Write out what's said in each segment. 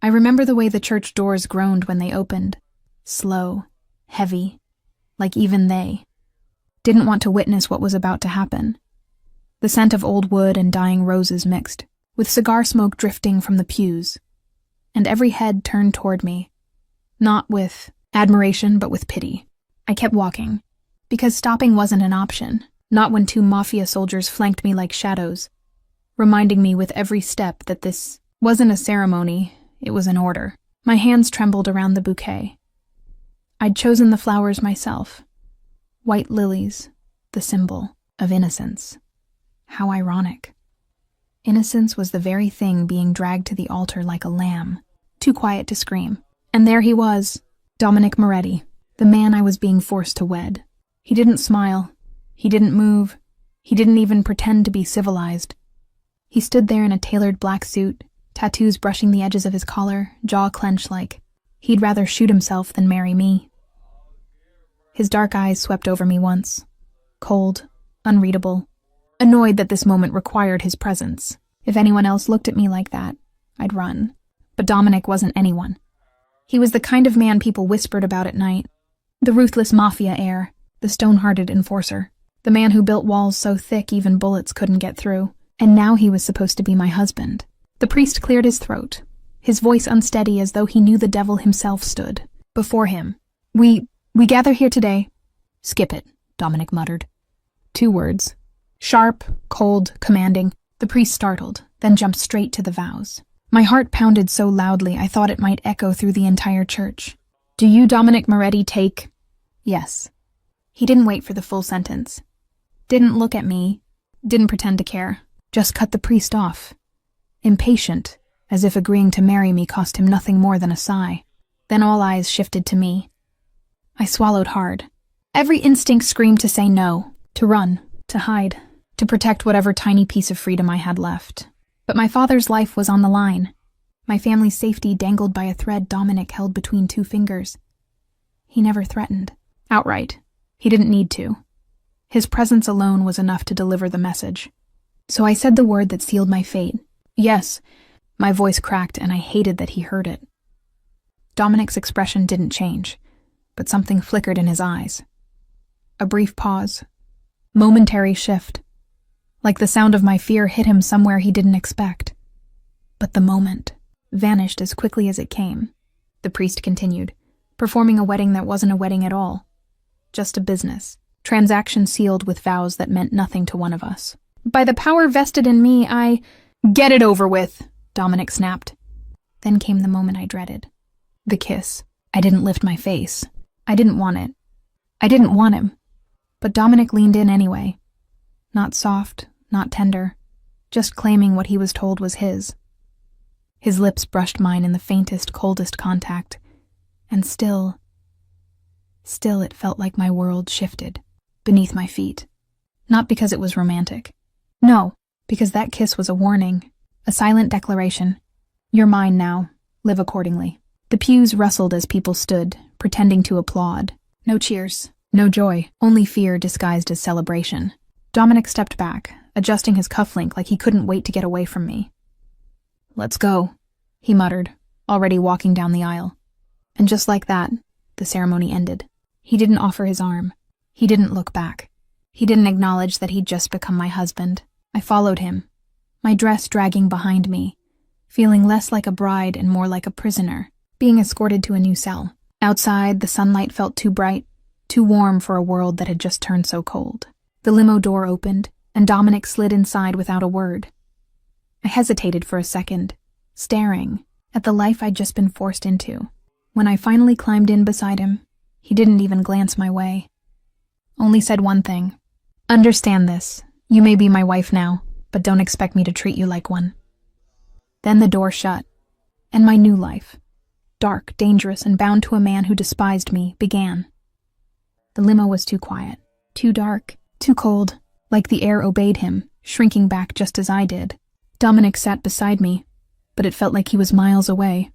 I remember the way the church doors groaned when they opened. Slow, heavy, like even they didn't want to witness what was about to happen. The scent of old wood and dying roses mixed, with cigar smoke drifting from the pews, and every head turned toward me, not with admiration but with pity. I kept walking, because stopping wasn't an option, not when 2 Mafia soldiers flanked me like shadows, reminding me with every step that this wasn't a ceremony, it was an order. My hands trembled around the bouquet. I'd chosen the flowers myself. White lilies, the symbol of innocence. How ironic. Innocence was the very thing being dragged to the altar like a lamb, too quiet to scream. And there he was, Dominic Moretti, the man I was being forced to wed. He didn't smile. He didn't move. He didn't even pretend to be civilized. He stood there in a tailored black suit, tattoos brushing the edges of his collar, jaw clenched like he'd rather shoot himself than marry me. His dark eyes swept over me once, cold, unreadable, annoyed that this moment required his presence. If anyone else looked at me like that, I'd run. But Dominic wasn't anyone. He was the kind of man people whispered about at night, the ruthless Mafia heir, the stone-hearted enforcer, the man who built walls so thick even bullets couldn't get through. And now he was supposed to be my husband. The priest cleared his throat, his voice unsteady as though he knew the devil himself stood before him. We gather here today. Skip it, Dominic muttered. 2 words. Sharp, cold, commanding. The priest startled, then jumped straight to the vows. My heart pounded so loudly I thought it might echo through the entire church. Do you, Dominic Moretti, take? Yes. He didn't wait for the full sentence. Didn't look at me. Didn't pretend to care. Just cut the priest off. Impatient, as if agreeing to marry me cost him nothing more than a sigh. Then all eyes shifted to me. I swallowed hard. Every instinct screamed to say no, to run, to hide, to protect whatever tiny piece of freedom I had left. But my father's life was on the line. My family's safety dangled by a thread Dominic held between 2 fingers. He never threatened. Outright. He didn't need to. His presence alone was enough to deliver the message. So I said the word that sealed my fate. Yes. My voice cracked, and I hated that he heard it. Dominic's expression didn't change, but something flickered in his eyes. A brief pause. Momentary shift. Like the sound of my fear hit him somewhere he didn't expect. But the moment vanished as quickly as it came. The priest continued, performing a wedding that wasn't a wedding at all. Just a business. Transaction sealed with vows that meant nothing to one of us. By the power vested in me, I... Get it over with, Dominic snapped. Then came the moment I dreaded. The kiss. I didn't lift my face. I didn't want it. I didn't want him. But Dominic leaned in anyway. Not soft, not tender, just claiming what he was told was his. His lips brushed mine in the faintest, coldest contact, and still it felt like my world shifted beneath my feet. Not because it was romantic. No, because that kiss was a warning, a silent declaration. You're mine now. Live accordingly. The pews rustled as people stood, pretending to applaud. No cheers, no joy, only fear disguised as celebration. Dominic stepped back, adjusting his cufflink like he couldn't wait to get away from me. Let's go, he muttered, already walking down the aisle. And just like that, the ceremony ended. He didn't offer his arm. He didn't look back. He didn't acknowledge that he'd just become my husband. I followed him, my dress dragging behind me, feeling less like a bride and more like a prisoner, being escorted to a new cell. Outside, the sunlight felt too bright, too warm for a world that had just turned so cold. The limo door opened, and Dominic slid inside without a word. I hesitated for a second, staring at the life I'd just been forced into. When I finally climbed in beside him, he didn't even glance my way. Only said one thing. Understand this. You may be my wife now, but don't expect me to treat you like one. Then the door shut, and my new life, dark, dangerous, and bound to a man who despised me, began. The limo was too quiet, too dark, too cold, like the air obeyed him, shrinking back just as I did. Dominic sat beside me, but it felt like he was miles away.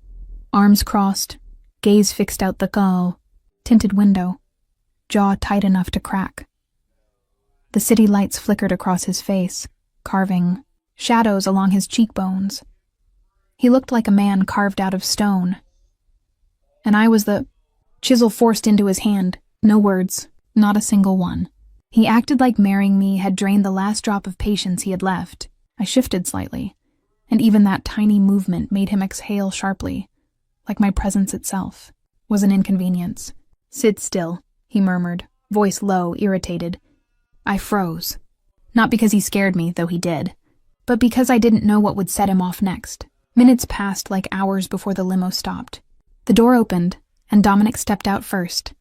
Arms crossed, gaze fixed out the tinted window, jaw tight enough to crack. The city lights flickered across his face, carving shadows along his cheekbones. He looked like a man carved out of stone. And I was the chisel forced into his hand. No words, not a single one. He acted like marrying me had drained the last drop of patience he had left. I shifted slightly, and even that tiny movement made him exhale sharply, like my presence itself was an inconvenience. "Sit still," he murmured, voice low, irritated. I froze. Not because he scared me, though he did, but because I didn't know what would set him off next. Minutes passed like hours before the limo stopped. The door opened, and Dominic stepped out first,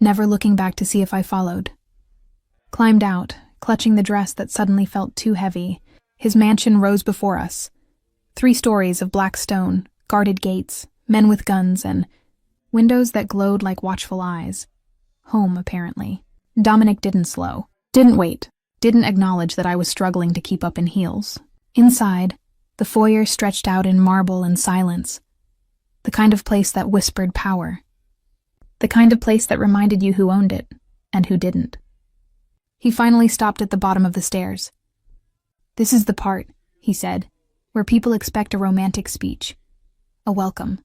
never looking back to see if I followed. Climbed out, clutching the dress that suddenly felt too heavy. His mansion rose before us. 3 stories of black stone, guarded gates, men with guns, and windows that glowed like watchful eyes. Home, apparently. Dominic didn't slow, didn't wait, didn't acknowledge that I was struggling to keep up in heels. Inside, the foyer stretched out in marble and silence. The kind of place that whispered power. The kind of place that reminded you who owned it, and who didn't. He finally stopped at the bottom of the stairs. "This is the part," he said, "where people expect a romantic speech. A welcome.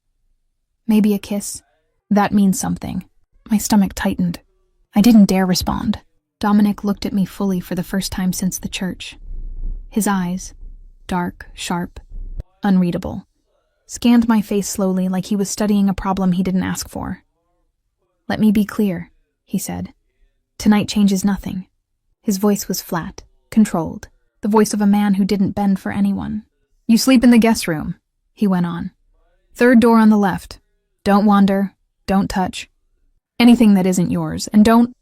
Maybe a kiss. That means something." My stomach tightened. I didn't dare respond. Dominic looked at me fully for the first time since the church. His eyes, dark, sharp, unreadable, scanned my face slowly like he was studying a problem he didn't ask for. "Let me be clear," he said. "Tonight changes nothing." His voice was flat, controlled, the voice of a man who didn't bend for anyone. "You sleep in the guest room," he went on. "3rd door on the left. Don't wander, don't touch anything that isn't yours, and don't—"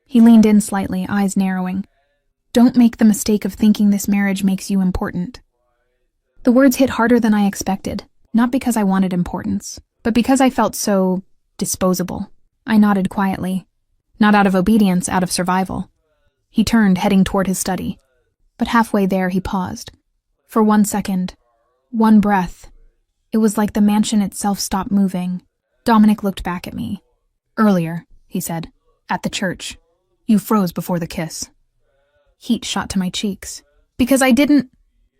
He leaned in slightly, eyes narrowing. "Don't make the mistake of thinking this marriage makes you important." The words hit harder than I expected, not because I wanted importance, but because I felt so disposable. I nodded quietly, not out of obedience, out of survival. He turned, heading toward his study. But halfway there, he paused. For 1 second, 1 breath, it was like the mansion itself stopped moving. Dominic looked back at me. "Earlier," he said, "at the church, you froze before the kiss." Heat shot to my cheeks. "Because I didn't—"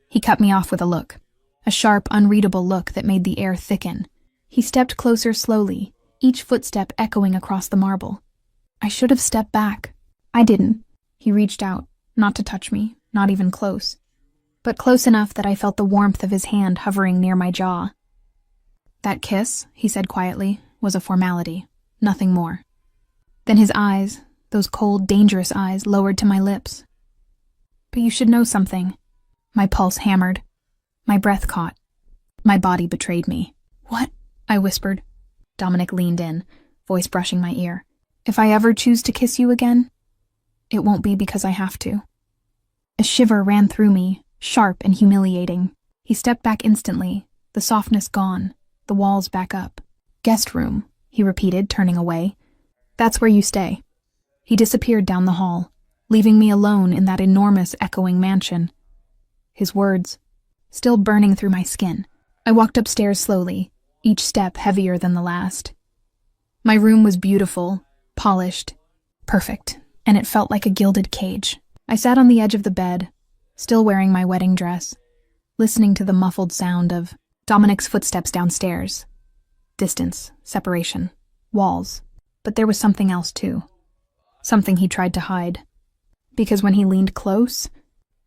He cut me off with a look. A sharp, unreadable look that made the air thicken. He stepped closer slowly, each footstep echoing across the marble. I should have stepped back. I didn't. He reached out, not to touch me, not even close, but close enough that I felt the warmth of his hand hovering near my jaw. "That kiss," he said quietly, "was a formality, nothing more." Then his eyes, those cold, dangerous eyes, lowered to my lips. "But you should know something." My pulse hammered. My breath caught. My body betrayed me. "What?" I whispered. Dominic leaned in, voice brushing my ear. "If I ever choose to kiss you again, it won't be because I have to." A shiver ran through me, sharp and humiliating. He stepped back instantly, the softness gone, the walls back up. "Guest room," he repeated, turning away. "That's where you stay." He disappeared down the hall, leaving me alone in that enormous, echoing mansion. His words, still burning through my skin. I walked upstairs slowly, each step heavier than the last. My room was beautiful, polished, perfect, and it felt like a gilded cage. I sat on the edge of the bed, still wearing my wedding dress, listening to the muffled sound of Dominic's footsteps downstairs. Distance, separation, walls. But there was something else too. Something he tried to hide. Because when he leaned close,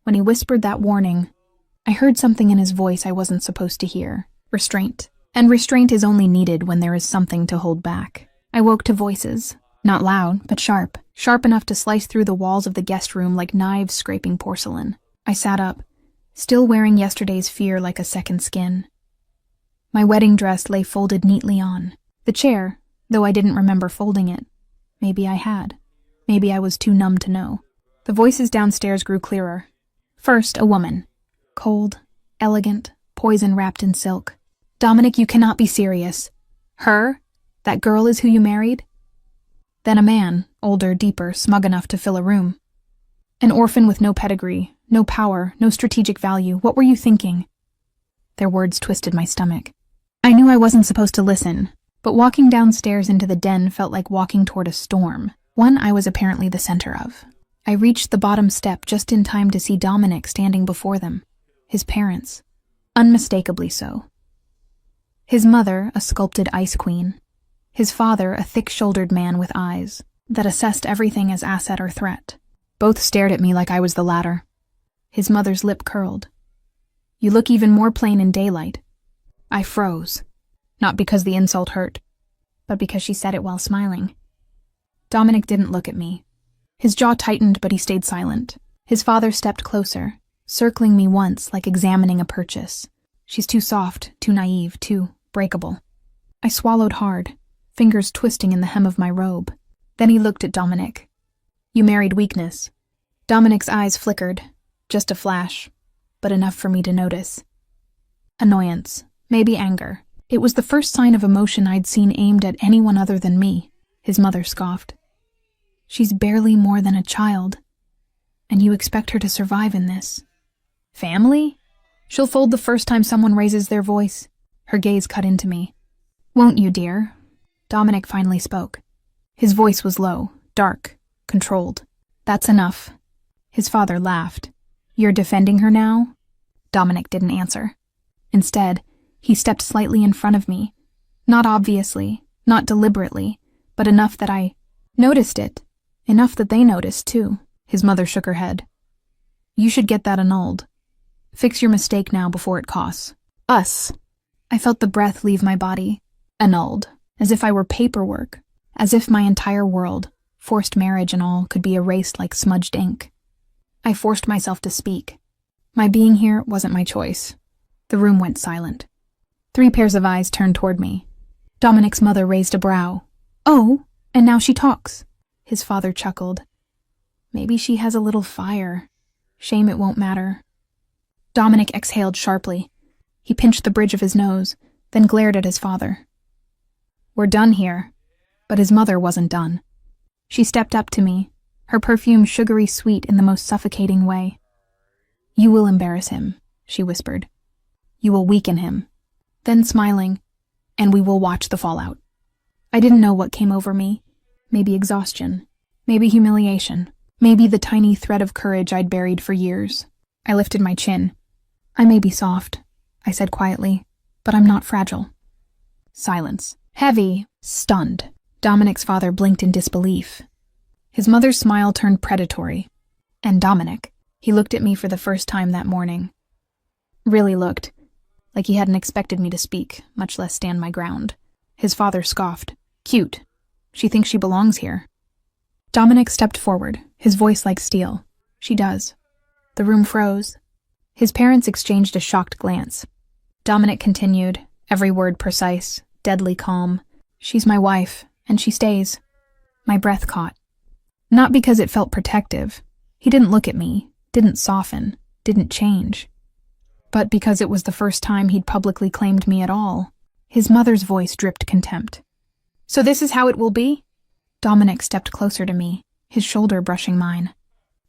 when he whispered that warning, I heard something in his voice I wasn't supposed to hear. Restraint. And restraint is only needed when there is something to hold back. I woke to voices. Not loud, but sharp. Sharp enough to slice through the walls of the guest room like knives scraping porcelain. I sat up, still wearing yesterday's fear like a second skin. My wedding dress lay folded neatly on. The chair, though I didn't remember folding it. Maybe I had. Maybe I was too numb to know. The voices downstairs grew clearer. First, a woman. Cold, elegant, poison wrapped in silk. "Dominic, you cannot be serious. Her? That girl is who you married?" Then a man, older, deeper, smug enough to fill a room. "An orphan with no pedigree, no power, no strategic value. What were you thinking?" Their words twisted my stomach. I knew I wasn't supposed to listen, but walking downstairs into the den felt like walking toward a storm, one I was apparently the center of. I reached the bottom step just in time to see Dominic standing before them. His parents. Unmistakably so. His mother, a sculpted ice queen. His father, a thick-shouldered man with eyes that assessed everything as asset or threat. Both stared at me like I was the latter. His mother's lip curled. "You look even more plain in daylight." I froze, not because the insult hurt, but because she said it while smiling. Dominic didn't look at me. His jaw tightened, but he stayed silent. His father stepped closer, circling me once like examining a purchase. She's too soft, too naive, too breakable. I swallowed hard, fingers twisting in the hem of my robe. Then he looked at Dominic. "You married weakness." Dominic's eyes flickered, just a flash, but enough for me to notice. Annoyance, maybe anger. It was the first sign of emotion I'd seen aimed at anyone other than me. His mother scoffed. "She's barely more than a child, and you expect her to survive in this. Family? She'll fold the first time someone raises their voice." Her gaze cut into me. "Won't you, dear?" Dominic finally spoke. His voice was low, dark, controlled. "That's enough." His father laughed. "You're defending her now?" Dominic didn't answer. Instead, he stepped slightly in front of me. Not obviously, not deliberately, but enough that I noticed it. Enough that they noticed, too. His mother shook her head. "You should get that annulled. Fix your mistake now before it costs us." I felt the breath leave my body. Annulled. As if I were paperwork. As if my entire world, forced marriage and all, could be erased like smudged ink. I forced myself to speak. My being here wasn't my choice. The room went silent. 3 pairs of eyes turned toward me. Dominic's mother raised a brow. "Oh, and now she talks." His father chuckled. "Maybe she has a little fire. Shame it won't matter." Dominic exhaled sharply. He pinched the bridge of his nose, then glared at his father. "We're done here." But his mother wasn't done. She stepped up to me, her perfume sugary sweet in the most suffocating way. "You will embarrass him," she whispered. "You will weaken him." Then smiling, "And we will watch the fallout." I didn't know what came over me. Maybe exhaustion. Maybe humiliation. Maybe the tiny thread of courage I'd buried for years. I lifted my chin. "I may be soft," I said quietly, "but I'm not fragile." Silence. Heavy. Stunned. Dominic's father blinked in disbelief. His mother's smile turned predatory. And Dominic, he looked at me for the first time that morning. Really looked, like he hadn't expected me to speak, much less stand my ground. His father scoffed. "Cute. She thinks she belongs here." Dominic stepped forward, his voice like steel. "She does." The room froze. His parents exchanged a shocked glance. Dominic continued, every word precise, deadly calm. "She's my wife, and she stays." My breath caught. Not because it felt protective. He didn't look at me, didn't soften, didn't change. But because it was the first time he'd publicly claimed me at all. His mother's voice dripped contempt. "So this is how it will be?" Dominic stepped closer to me, his shoulder brushing mine.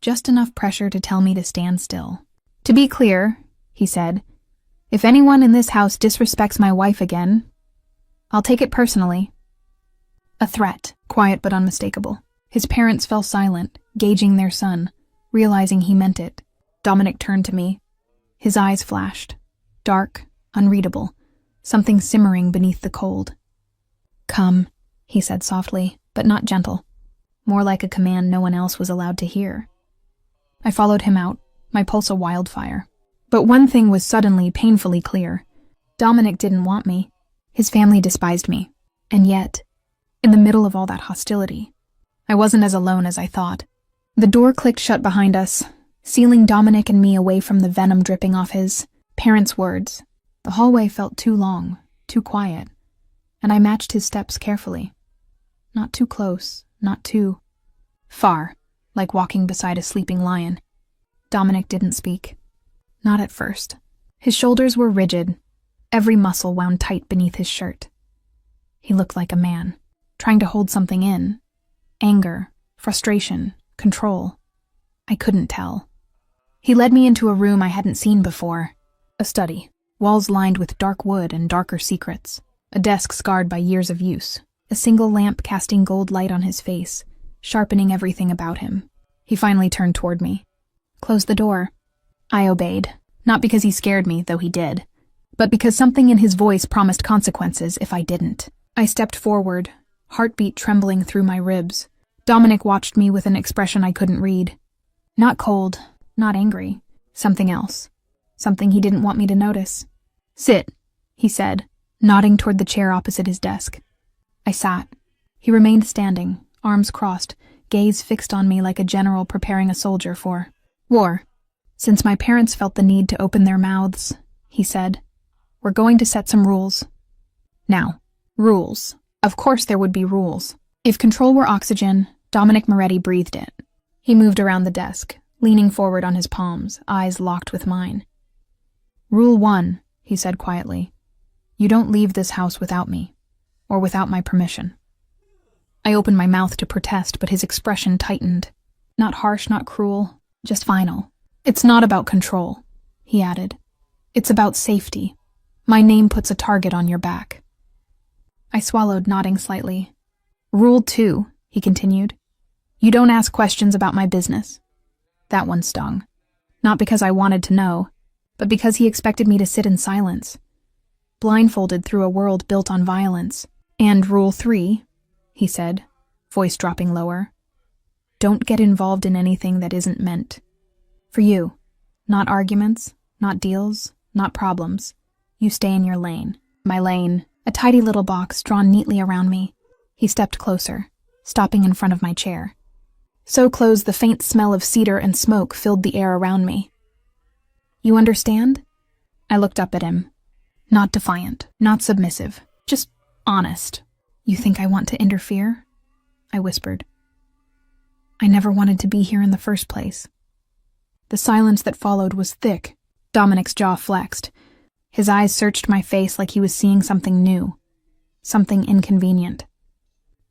Just enough pressure to tell me to stand still. "To be clear," he said, "if anyone in this house disrespects my wife again, I'll take it personally." A threat, quiet but unmistakable. His parents fell silent, gauging their son, realizing he meant it. Dominic turned to me. His eyes flashed. Dark, unreadable, something simmering beneath the cold. "Come," he said softly, but not gentle. More like a command no one else was allowed to hear. I followed him out, my pulse a wildfire. But one thing was suddenly, painfully clear. Dominic didn't want me. His family despised me. And yet, in the middle of all that hostility, I wasn't as alone as I thought. The door clicked shut behind us, sealing Dominic and me away from the venom dripping off his parents' words. The hallway felt too long, too quiet, and I matched his steps carefully. Not too close, not too far, like walking beside a sleeping lion. Dominic didn't speak. Not at first. His shoulders were rigid, every muscle wound tight beneath his shirt. He looked like a man, trying to hold something in. Anger, frustration, control. I couldn't tell. He led me into a room I hadn't seen before. A study, walls lined with dark wood and darker secrets. A desk scarred by years of use. A single lamp casting gold light on his face, sharpening everything about him. He finally turned toward me. "Close the door." I obeyed, not because he scared me, though he did, but because something in his voice promised consequences if I didn't. I stepped forward, heartbeat trembling through my ribs. Dominic watched me with an expression I couldn't read. Not cold, not angry. Something else. Something he didn't want me to notice. "Sit," he said, nodding toward the chair opposite his desk. I sat. He remained standing, arms crossed, gaze fixed on me like a general preparing a soldier for war. "Since my parents felt the need to open their mouths," he said, "we're going to set some rules. Now, rules. Of course there would be rules. If control were oxygen, Dominic Moretti breathed it." He moved around the desk, leaning forward on his palms, eyes locked with mine. "Rule 1, he said quietly. "You don't leave this house without me, or without my permission." I opened my mouth to protest, but his expression tightened. Not harsh, not cruel, just final. "It's not about control," he added. "It's about safety. My name puts a target on your back." I swallowed, nodding slightly. "Rule 2, he continued. "You don't ask questions about my business." That one stung. Not because I wanted to know, but because he expected me to sit in silence, blindfolded through a world built on violence. "And Rule 3, he said, voice dropping lower. "Don't get involved in anything that isn't meant for you. Not arguments, not deals, not problems. You stay in your lane." My lane, a tidy little box drawn neatly around me. He stepped closer, stopping in front of my chair. So close the faint smell of cedar and smoke filled the air around me. "You understand?" I looked up at him. Not defiant, not submissive, just honest. "You think I want to interfere?" I whispered. "I never wanted to be here in the first place." The silence that followed was thick. Dominic's jaw flexed. His eyes searched my face like he was seeing something new, something inconvenient.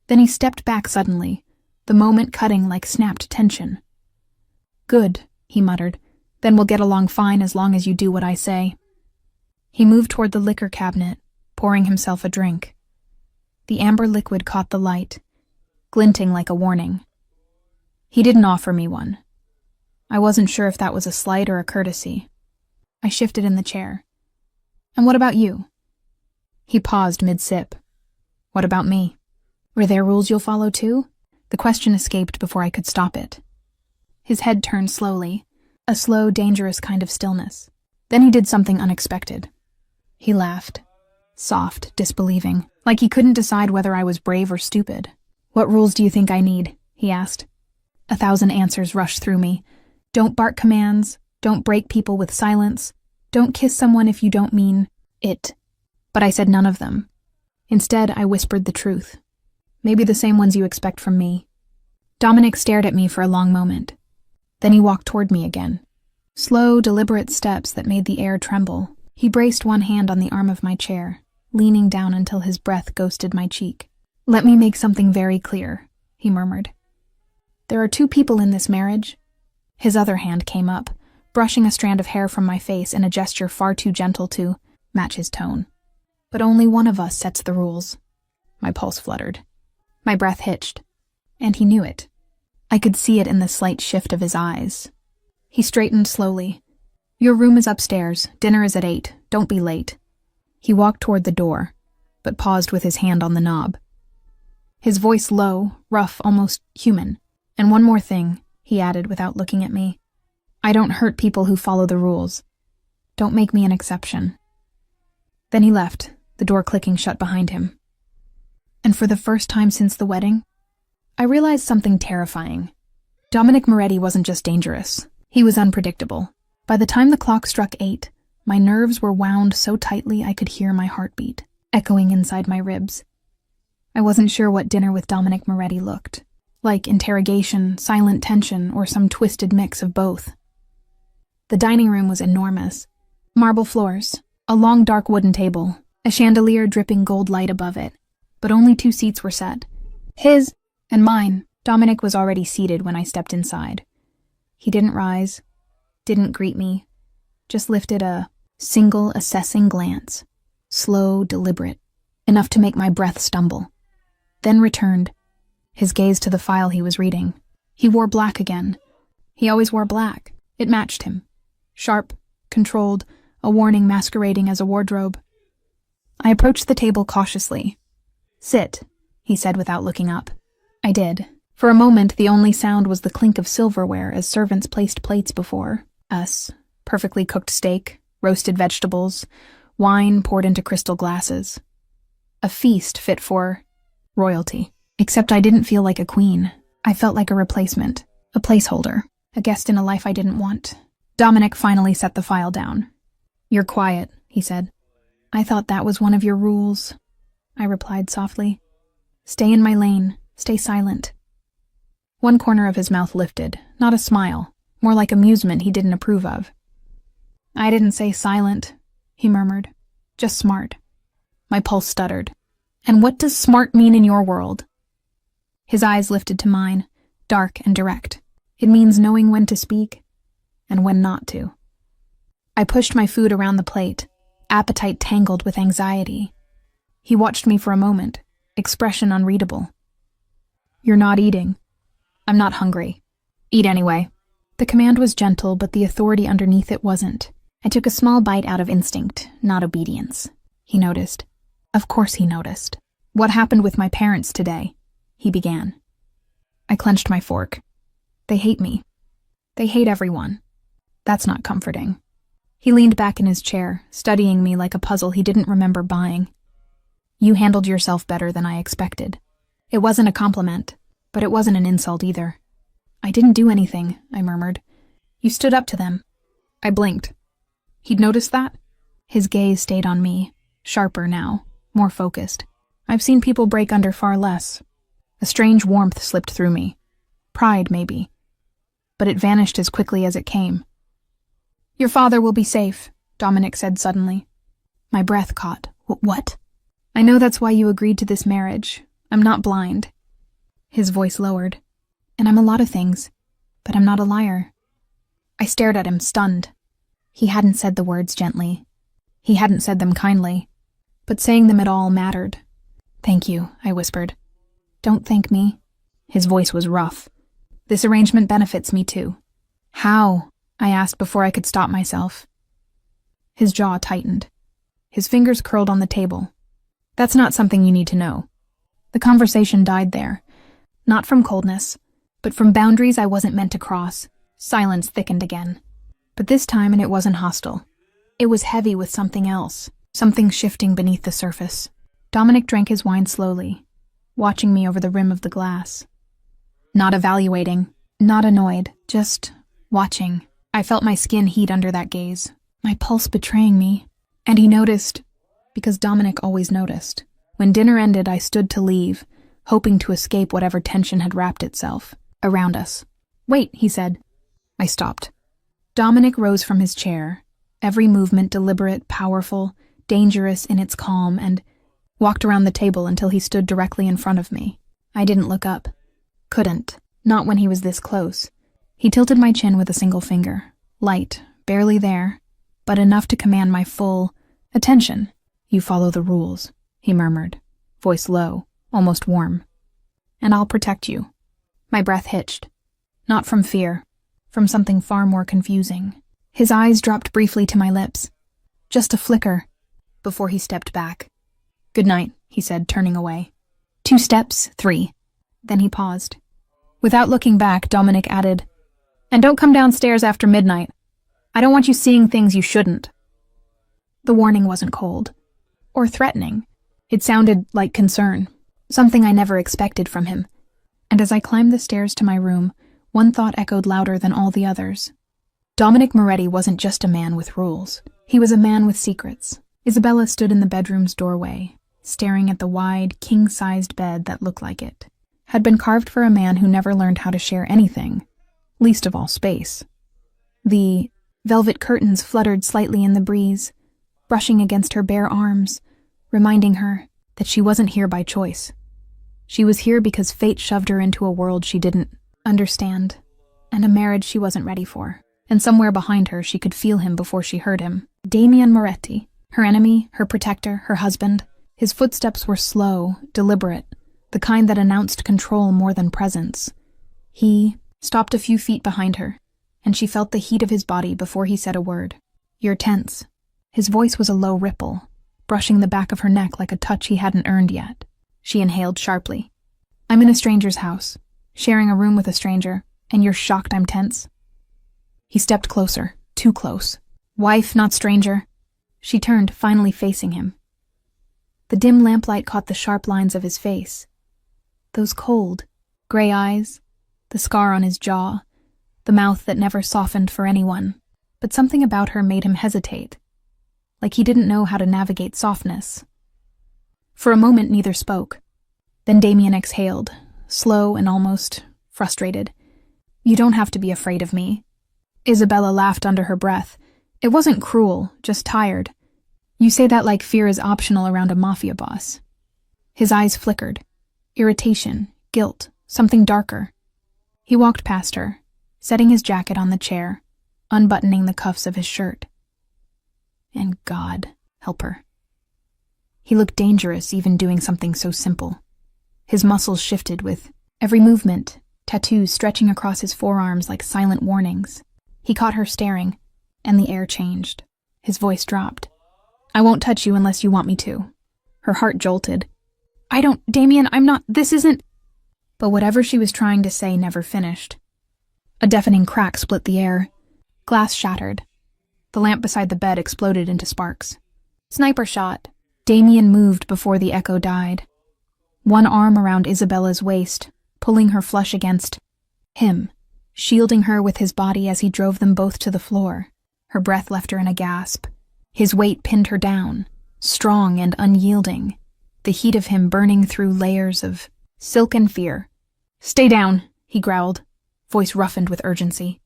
Then he stepped back suddenly, the moment cutting like snapped tension. "Good," he muttered. "Then we'll get along fine as long as you do what I say." He moved toward the liquor cabinet, pouring himself a drink. The amber liquid caught the light, glinting like a warning. He didn't offer me one. I wasn't sure if that was a slight or a courtesy. I shifted in the chair. "And what about you?" He paused mid-sip. "What about me? Were there rules you'll follow too?" The question escaped before I could stop it. His head turned slowly, a slow, dangerous kind of stillness. Then he did something unexpected. He laughed, soft, disbelieving, like he couldn't decide whether I was brave or stupid. "What rules do you think I need?" he asked. 1,000 answers rushed through me. Don't bark commands, don't break people with silence, don't kiss someone if you don't mean it. But I said none of them. Instead, I whispered the truth. Maybe the same ones you expect from me. Dominic stared at me for a long moment. Then he walked toward me again. Slow, deliberate steps that made the air tremble. He braced one hand on the arm of my chair, leaning down until his breath ghosted my cheek. "Let me make something very clear," he murmured. "There are 2 people in this marriage." His other hand came up, brushing a strand of hair from my face in a gesture far too gentle to match his tone. "But only one of us sets the rules." My pulse fluttered. My breath hitched. And he knew it. I could see it in the slight shift of his eyes. He straightened slowly. "Your room is upstairs. Dinner is at 8. Don't be late." He walked toward the door, but paused with his hand on the knob. His voice low, rough, almost human. "And one more thing," he added without looking at me. "I don't hurt people who follow the rules. Don't make me an exception." Then he left, the door clicking shut behind him. And for the first time since the wedding, I realized something terrifying. Dominic Moretti wasn't just dangerous. He was unpredictable. By the time the clock struck 8, my nerves were wound so tightly I could hear my heartbeat, echoing inside my ribs. I wasn't sure what dinner with Dominic Moretti looked like: interrogation, silent tension, or some twisted mix of both. The dining room was enormous. Marble floors, a long dark wooden table, a chandelier dripping gold light above it. But only 2 seats were set. His and mine. Dominic was already seated when I stepped inside. He didn't rise, didn't greet me, just lifted a single assessing glance, slow, deliberate, enough to make my breath stumble. Then returned, his gaze to the file he was reading. He wore black again. He always wore black. It matched him. Sharp, controlled, a warning masquerading as a wardrobe. I approached the table cautiously. "Sit," he said without looking up. I did. For a moment, the only sound was the clink of silverware as servants placed plates before us. Perfectly cooked steak, roasted vegetables, wine poured into crystal glasses. A feast fit for royalty. Except I didn't feel like a queen. I felt like a replacement, a placeholder, a guest in a life I didn't want. Dominic finally set the file down. "You're quiet," he said. "I thought that was one of your rules," I replied softly. "Stay in my lane, stay silent." One corner of his mouth lifted, not a smile, more like amusement he didn't approve of. "I didn't say silent," he murmured. "Just smart." My pulse stuttered. "And what does smart mean in your world?" His eyes lifted to mine, dark and direct. "It means knowing when to speak and when not to." I pushed my food around the plate, appetite tangled with anxiety. He watched me for a moment, expression unreadable. "You're not eating." "I'm not hungry." "Eat anyway." The command was gentle, but the authority underneath it wasn't. I took a small bite out of instinct, not obedience. He noticed. Of course he noticed. "What happened with my parents today?" he began. I clenched my fork. "They hate me. They hate everyone." That's not comforting. He leaned back in his chair, studying me like a puzzle he didn't remember buying. "You handled yourself better than I expected." It wasn't a compliment, but it wasn't an insult either. "I didn't do anything," I murmured. "You stood up to them." I blinked. He'd noticed that? His gaze stayed on me, sharper now, more focused. I've seen people break under far less. A strange warmth slipped through me. Pride, maybe. But it vanished as quickly as it came. "Your father will be safe," Dominic said suddenly. My breath caught. What? "I know that's why you agreed to this marriage. I'm not blind." His voice lowered. "And I'm a lot of things, but I'm not a liar." I stared at him, stunned. He hadn't said the words gently. He hadn't said them kindly. But saying them at all mattered. "Thank you," I whispered. "Don't thank me." His voice was rough. "This arrangement benefits me too." "How?" I asked before I could stop myself. His jaw tightened. His fingers curled on the table. "That's not something you need to know." The conversation died there. Not from coldness, but from boundaries I wasn't meant to cross. Silence thickened again. But this time it wasn't hostile. It was heavy with something else, something shifting beneath the surface. Dominic drank his wine slowly, watching me over the rim of the glass. Not evaluating, not annoyed, just watching. I felt my skin heat under that gaze, my pulse betraying me. And he noticed, because Dominic always noticed. When dinner ended, I stood to leave, hoping to escape whatever tension had wrapped itself around us. "Wait," he said. I stopped. Dominic rose from his chair, every movement deliberate, powerful, dangerous in its calm, and walked around the table until he stood directly in front of me. I didn't look up. Couldn't. Not when he was this close. He tilted my chin with a single finger. Light, barely there, but enough to command my full attention. "You follow the rules," he murmured, voice low, almost warm. "And I'll protect you." My breath hitched. Not from fear, from something far more confusing. His eyes dropped briefly to my lips. Just a flicker, before he stepped back. "Good night," he said, turning away. 2 steps, 3. Then he paused. Without looking back, Dominic added, "And don't come downstairs after midnight. I don't want you seeing things you shouldn't." The warning wasn't cold, or threatening. It sounded like concern, something I never expected from him. And as I climbed the stairs to my room, one thought echoed louder than all the others. Dominic Moretti wasn't just a man with rules. He was a man with secrets. Isabella stood in the bedroom's doorway, staring at the wide, king-sized bed that looked like it had been carved for a man who never learned how to share anything, least of all space. The velvet curtains fluttered slightly in the breeze, brushing against her bare arms, reminding her that she wasn't here by choice. She was here because fate shoved her into a world she didn't understand, and a marriage she wasn't ready for. And somewhere behind her, she could feel him before she heard him. Damian Moretti, her enemy, her protector, her husband. His footsteps were slow, deliberate, the kind that announced control more than presence. He stopped a few feet behind her, and she felt the heat of his body before he said a word. "You're tense," His voice was a low ripple, brushing the back of her neck like a touch he hadn't earned yet. She inhaled sharply. I'm in a stranger's house, sharing a room with a stranger, and you're shocked I'm tense? He stepped closer, too close. Wife, not stranger. She turned, finally facing him. The dim lamplight caught the sharp lines of his face. Those cold, gray eyes, the scar on his jaw, the mouth that never softened for anyone. But something about her made him hesitate, like he didn't know how to navigate softness. For a moment, neither spoke. Then Damien exhaled, slow and almost frustrated. You don't have to be afraid of me. Isabella laughed under her breath. It wasn't cruel, just tired. You say that like fear is optional around a mafia boss. His eyes flickered. Irritation, guilt, something darker. He walked past her, setting his jacket on the chair, unbuttoning the cuffs of his shirt. And God help her. He looked dangerous even doing something so simple. His muscles shifted with every movement, tattoos stretching across his forearms like silent warnings. He caught her staring, and the air changed. His voice dropped. I won't touch you unless you want me to. Her heart jolted. Damien, I'm not, this isn't... But whatever she was trying to say never finished. A deafening crack split the air. Glass shattered. The lamp beside the bed exploded into sparks. Sniper shot. Damien moved before the echo died. One arm around Isabella's waist, pulling her flush against him, shielding her with his body as he drove them both to the floor. Her breath left her in a gasp. His weight pinned her down, strong and unyielding, the heat of him burning through layers of silk and fear. Stay down, he growled, voice roughened with urgency.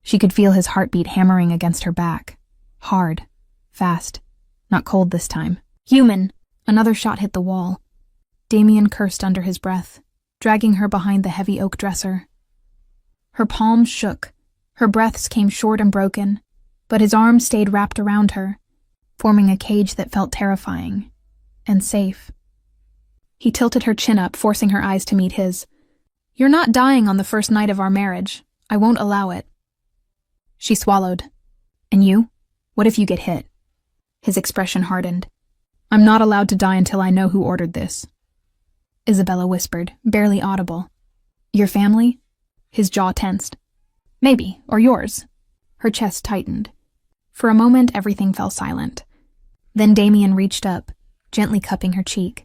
She could feel his heartbeat hammering against her back. Hard, fast, not cold this time. Human! Another shot hit the wall. Damien cursed under his breath, dragging her behind the heavy oak dresser. Her palms shook, her breaths came short and broken, but his arms stayed wrapped around her, forming a cage that felt terrifying and safe. He tilted her chin up, forcing her eyes to meet his. You're not dying on the first night of our marriage. I won't allow it. She swallowed. And you? What if you get hit? His expression hardened. I'm not allowed to die until I know who ordered this. Isabella whispered, barely audible. Your family? His jaw tensed. Maybe, or yours. Her chest tightened. For a moment, everything fell silent. Then Damien reached up, gently cupping her cheek,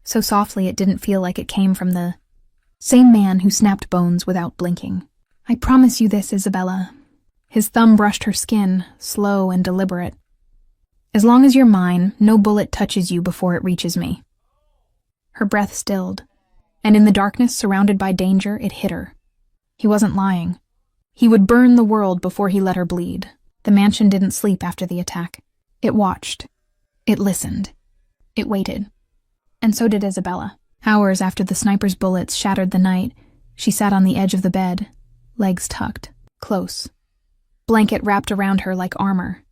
so softly it didn't feel like it came from the same man who snapped bones without blinking. I promise you this, Isabella. His thumb brushed her skin, slow and deliberate. As long as you're mine, no bullet touches you before it reaches me. Her breath stilled, and in the darkness surrounded by danger, it hit her. He wasn't lying. He would burn the world before he let her bleed. The mansion didn't sleep after the attack. It watched. It listened. It waited. And so did Isabella. Hours after the sniper's bullets shattered the night, she sat on the edge of the bed, legs tucked, close. Blanket wrapped around her like armor.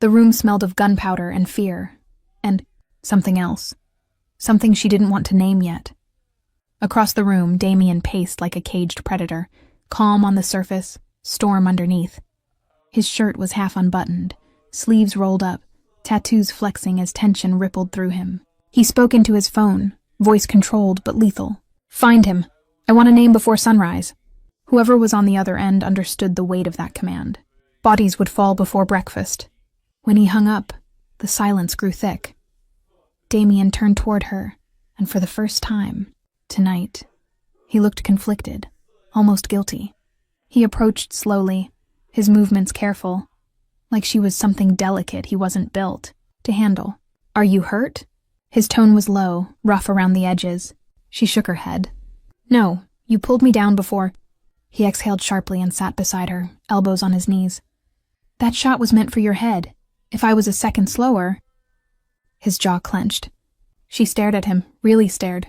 The room smelled of gunpowder and fear, and something else. Something she didn't want to name yet. Across the room, Damien paced like a caged predator, calm on the surface, storm underneath. His shirt was half unbuttoned, sleeves rolled up, tattoos flexing as tension rippled through him. He spoke into his phone, voice controlled but lethal. Find him. I want a name before sunrise. Whoever was on the other end understood the weight of that command. Bodies would fall before breakfast. When he hung up, the silence grew thick. Damien turned toward her, and for the first time, tonight, he looked conflicted, almost guilty. He approached slowly, his movements careful, like she was something delicate he wasn't built to handle. Are you hurt? His tone was low, rough around the edges. She shook her head. No, you pulled me down before. He exhaled sharply and sat beside her, elbows on his knees. That shot was meant for your head. If I was a second slower... His jaw clenched. She stared at him, really stared.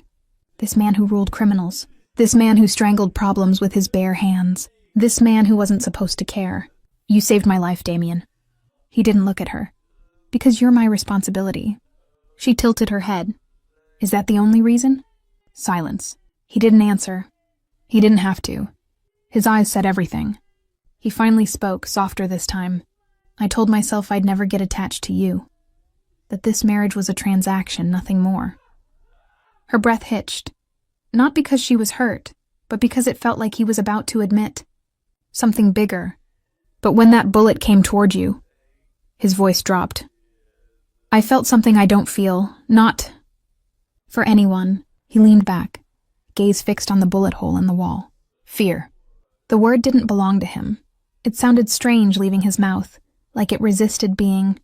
This man who ruled criminals. This man who strangled problems with his bare hands. This man who wasn't supposed to care. You saved my life, Damien. He didn't look at her. Because you're my responsibility. She tilted her head. Is that the only reason? Silence. He didn't answer. He didn't have to. His eyes said everything. He finally spoke, softer this time. I told myself I'd never get attached to you. That this marriage was a transaction, nothing more. Her breath hitched, not because she was hurt, but because it felt like he was about to admit something bigger. But when that bullet came toward you, his voice dropped. I felt something I don't feel, not for anyone. He leaned back, gaze fixed on the bullet hole in the wall. Fear. The word didn't belong to him. It sounded strange leaving his mouth, like it resisted being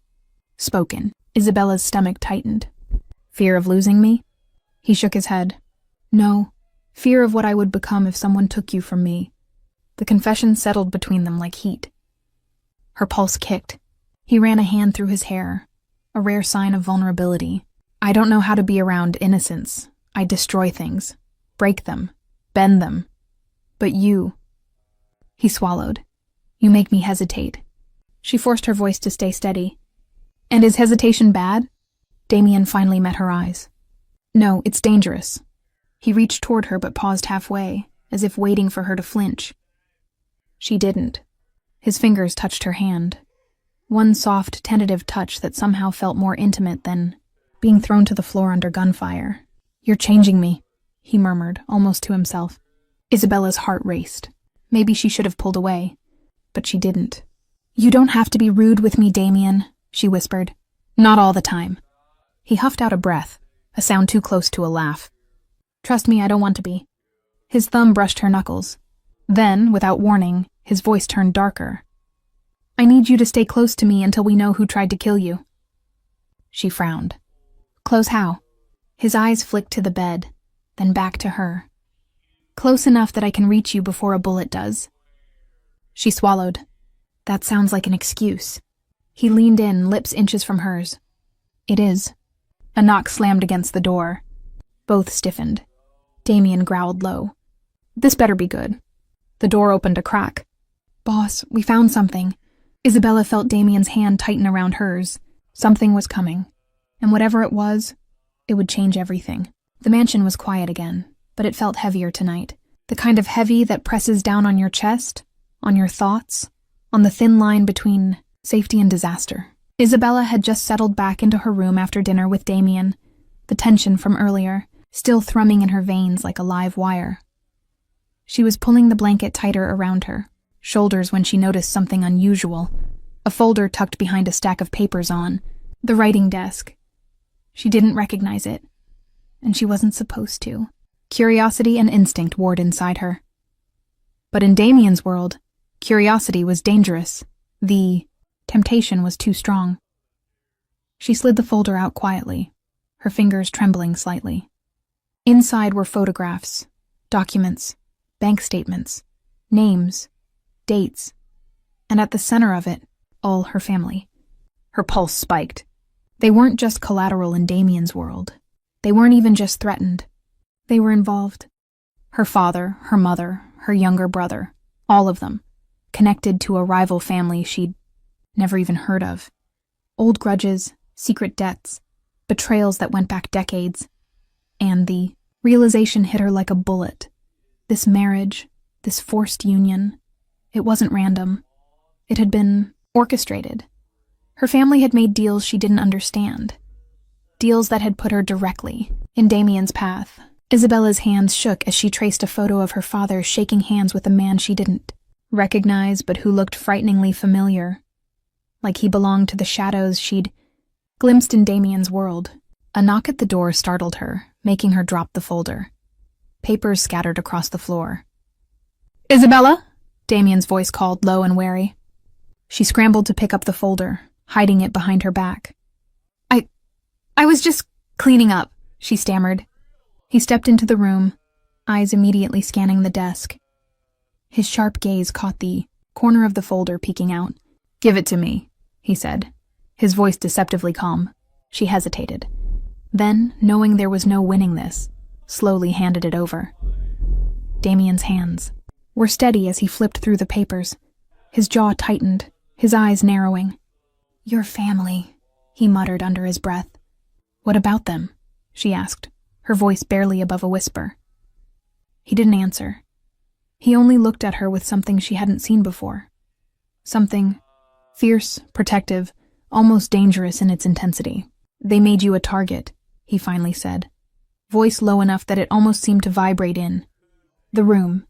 spoken. Isabella's stomach tightened. Fear of losing me? He shook his head. No, fear of what I would become if someone took you from me. The confession settled between them like heat. Her pulse kicked. He ran a hand through his hair, a rare sign of vulnerability. I don't know how to be around innocence. I destroy things, break them, bend them. But you... He swallowed. You make me hesitate. She forced her voice to stay steady. And is hesitation bad? Damien finally met her eyes. No, it's dangerous. He reached toward her but paused halfway, as if waiting for her to flinch. She didn't. His fingers touched her hand. One soft, tentative touch that somehow felt more intimate than being thrown to the floor under gunfire. You're changing me, he murmured, almost to himself. Isabella's heart raced. Maybe she should have pulled away, but she didn't. You don't have to be rude with me, Damien, she whispered. Not all the time. He huffed out a breath, a sound too close to a laugh. Trust me, I don't want to be. His thumb brushed her knuckles. Then, without warning, his voice turned darker. I need you to stay close to me until we know who tried to kill you. She frowned. Close how? His eyes flicked to the bed, then back to her. Close enough that I can reach you before a bullet does. She swallowed. That sounds like an excuse. He leaned in, lips inches from hers. It is. A knock slammed against the door. Both stiffened. Damien growled low. This better be good. The door opened a crack. Boss, we found something. Isabella felt Damien's hand tighten around hers. Something was coming. And whatever it was, it would change everything. The mansion was quiet again, but it felt heavier tonight. The kind of heavy that presses down on your chest, on your thoughts, on the thin line between safety and disaster. Isabella had just settled back into her room after dinner with Damien, the tension from earlier still thrumming in her veins like a live wire. She was pulling the blanket tighter around her shoulders when she noticed something unusual, a folder tucked behind a stack of papers on the writing desk. She didn't recognize it, and she wasn't supposed to. Curiosity and instinct warred inside her. But in Damien's world, curiosity was dangerous. The temptation was too strong. She slid the folder out quietly, her fingers trembling slightly. Inside were photographs, documents, bank statements, names, dates, and at the center of it, all her family. Her pulse spiked. They weren't just collateral in Damien's world. They weren't even just threatened. They were involved. Her father, her mother, her younger brother, all of them, connected to a rival family she'd never even heard of. Old grudges, secret debts, betrayals that went back decades. And the realization hit her like a bullet. This marriage, this forced union, it wasn't random. It had been orchestrated. Her family had made deals she didn't understand. Deals that had put her directly in Damien's path. Isabella's hands shook as she traced a photo of her father shaking hands with a man she didn't recognize but who looked frighteningly familiar. Like he belonged to the shadows she'd glimpsed in Damien's world. A knock at the door startled her, making her drop the folder. Papers scattered across the floor. Isabella? Damien's voice called, low and wary. She scrambled to pick up the folder, hiding it behind her back. I was just cleaning up, she stammered. He stepped into the room, eyes immediately scanning the desk. His sharp gaze caught the corner of the folder peeking out. Give it to me, he said, his voice deceptively calm. She hesitated. Then, knowing there was no winning this, slowly handed it over. Damien's hands were steady as he flipped through the papers. His jaw tightened, his eyes narrowing. Your family, he muttered under his breath. What about them? She asked, her voice barely above a whisper. He didn't answer. He only looked at her with something she hadn't seen before. Something Fierce, protective, almost dangerous in its intensity. "They made you a target," he finally said, voice low enough that it almost seemed to vibrate in the room.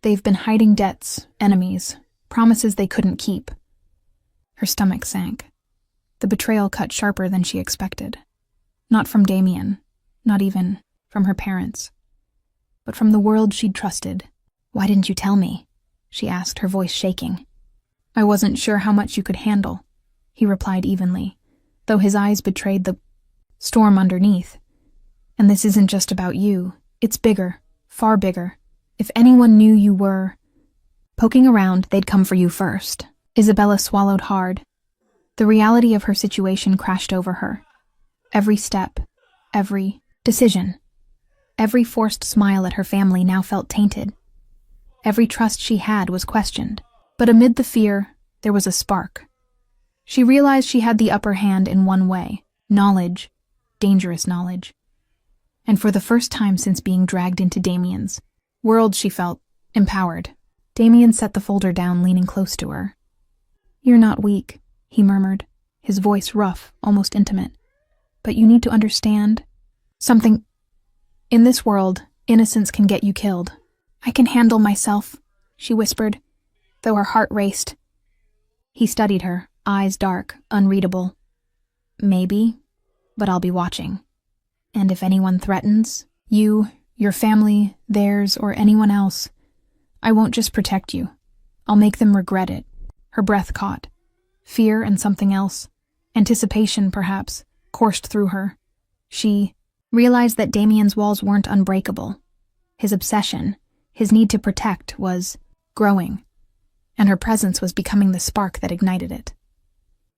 "They've been hiding debts, enemies, promises they couldn't keep." Her stomach sank. The betrayal cut sharper than she expected. Not from Damien, not even from her parents, but from the world she'd trusted. "Why didn't you tell me?" she asked, her voice shaking. "I wasn't sure how much you could handle," he replied evenly, though his eyes betrayed the storm underneath. "And this isn't just about you. It's bigger, far bigger. If anyone knew you were poking around, they'd come for you first." Isabella swallowed hard. The reality of her situation crashed over her. Every step, every decision, every forced smile at her family now felt tainted. Every trust she had was questioned. But amid the fear, there was a spark. She realized she had the upper hand in one way: knowledge, dangerous knowledge. And for the first time since being dragged into Damien's world, she felt empowered. Damien set the folder down, leaning close to her. "You're not weak," he murmured, his voice rough, almost intimate. "But you need to understand something. In this world, innocence can get you killed." "I can handle myself," she whispered, though her heart raced. He studied her, eyes dark, unreadable. "Maybe, but I'll be watching. And if anyone threatens, you, your family, theirs, or anyone else, I won't just protect you. I'll make them regret it." Her breath caught. Fear and something else, anticipation perhaps, coursed through her. She realized that Damien's walls weren't unbreakable. His obsession, his need to protect, was growing, and her presence was becoming the spark that ignited it.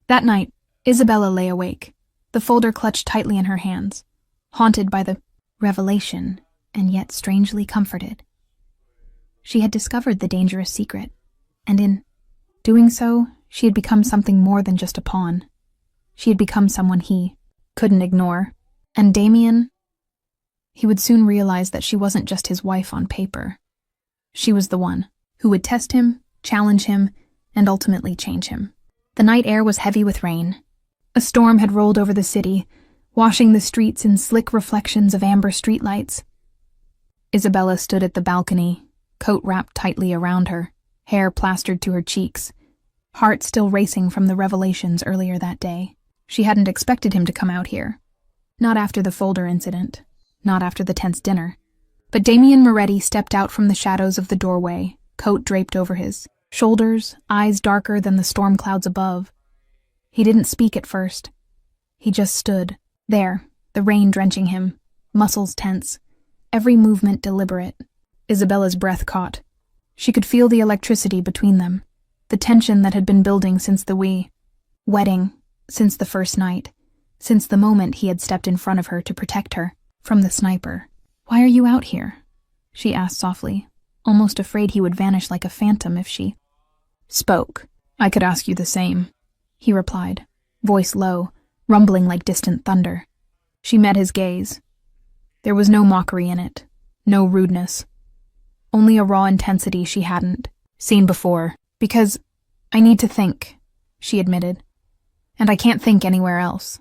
That night, Isabella lay awake, the folder clutched tightly in her hands, haunted by the revelation, and yet strangely comforted. She had discovered the dangerous secret, and in doing so, she had become something more than just a pawn. She had become someone he couldn't ignore. And Damien, he would soon realize that she wasn't just his wife on paper. She was the one who would test him, challenge him, and ultimately change him. The night air was heavy with rain. A storm had rolled over the city, washing the streets in slick reflections of amber streetlights. Isabella stood at the balcony, coat wrapped tightly around her, hair plastered to her cheeks, heart still racing from the revelations earlier that day. She hadn't expected him to come out here. Not after the folder incident, not after the tense dinner. But Damien Moretti stepped out from the shadows of the doorway, coat draped over his shoulders, eyes darker than the storm clouds above. He didn't speak at first. He just stood there, the rain drenching him, muscles tense, every movement deliberate. Isabella's breath caught. She could feel the electricity between them, the tension that had been building since the wedding, since the first night, since the moment he had stepped in front of her to protect her from the sniper. "Why are you out here?" she asked softly, almost afraid he would vanish like a phantom if she spoke. "I could ask you the same," he replied, voice low, rumbling like distant thunder. She met his gaze. There was no mockery in it, no rudeness. Only a raw intensity she hadn't seen before. "Because I need to think," she admitted. "And I can't think anywhere else.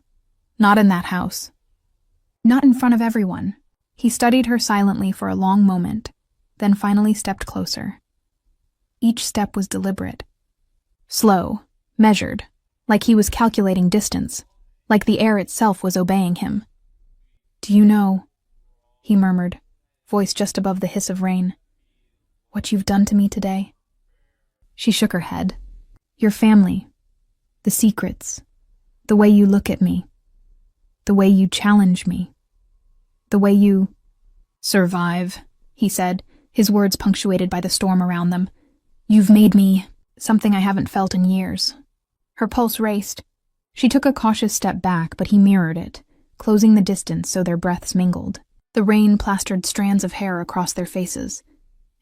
Not in that house. Not in front of everyone." He studied her silently for a long moment, then finally stepped closer. Each step was deliberate. Slow, measured, like he was calculating distance, like the air itself was obeying him. "Do you know," he murmured, voice just above the hiss of rain, "what you've done to me today?" She shook her head. "Your family, the secrets, the way you look at me, the way you challenge me, the way you survive," he said, his words punctuated by the storm around them. "You've made me something I haven't felt in years." Her pulse raced. She took a cautious step back, but he mirrored it, closing the distance so their breaths mingled. The rain plastered strands of hair across their faces,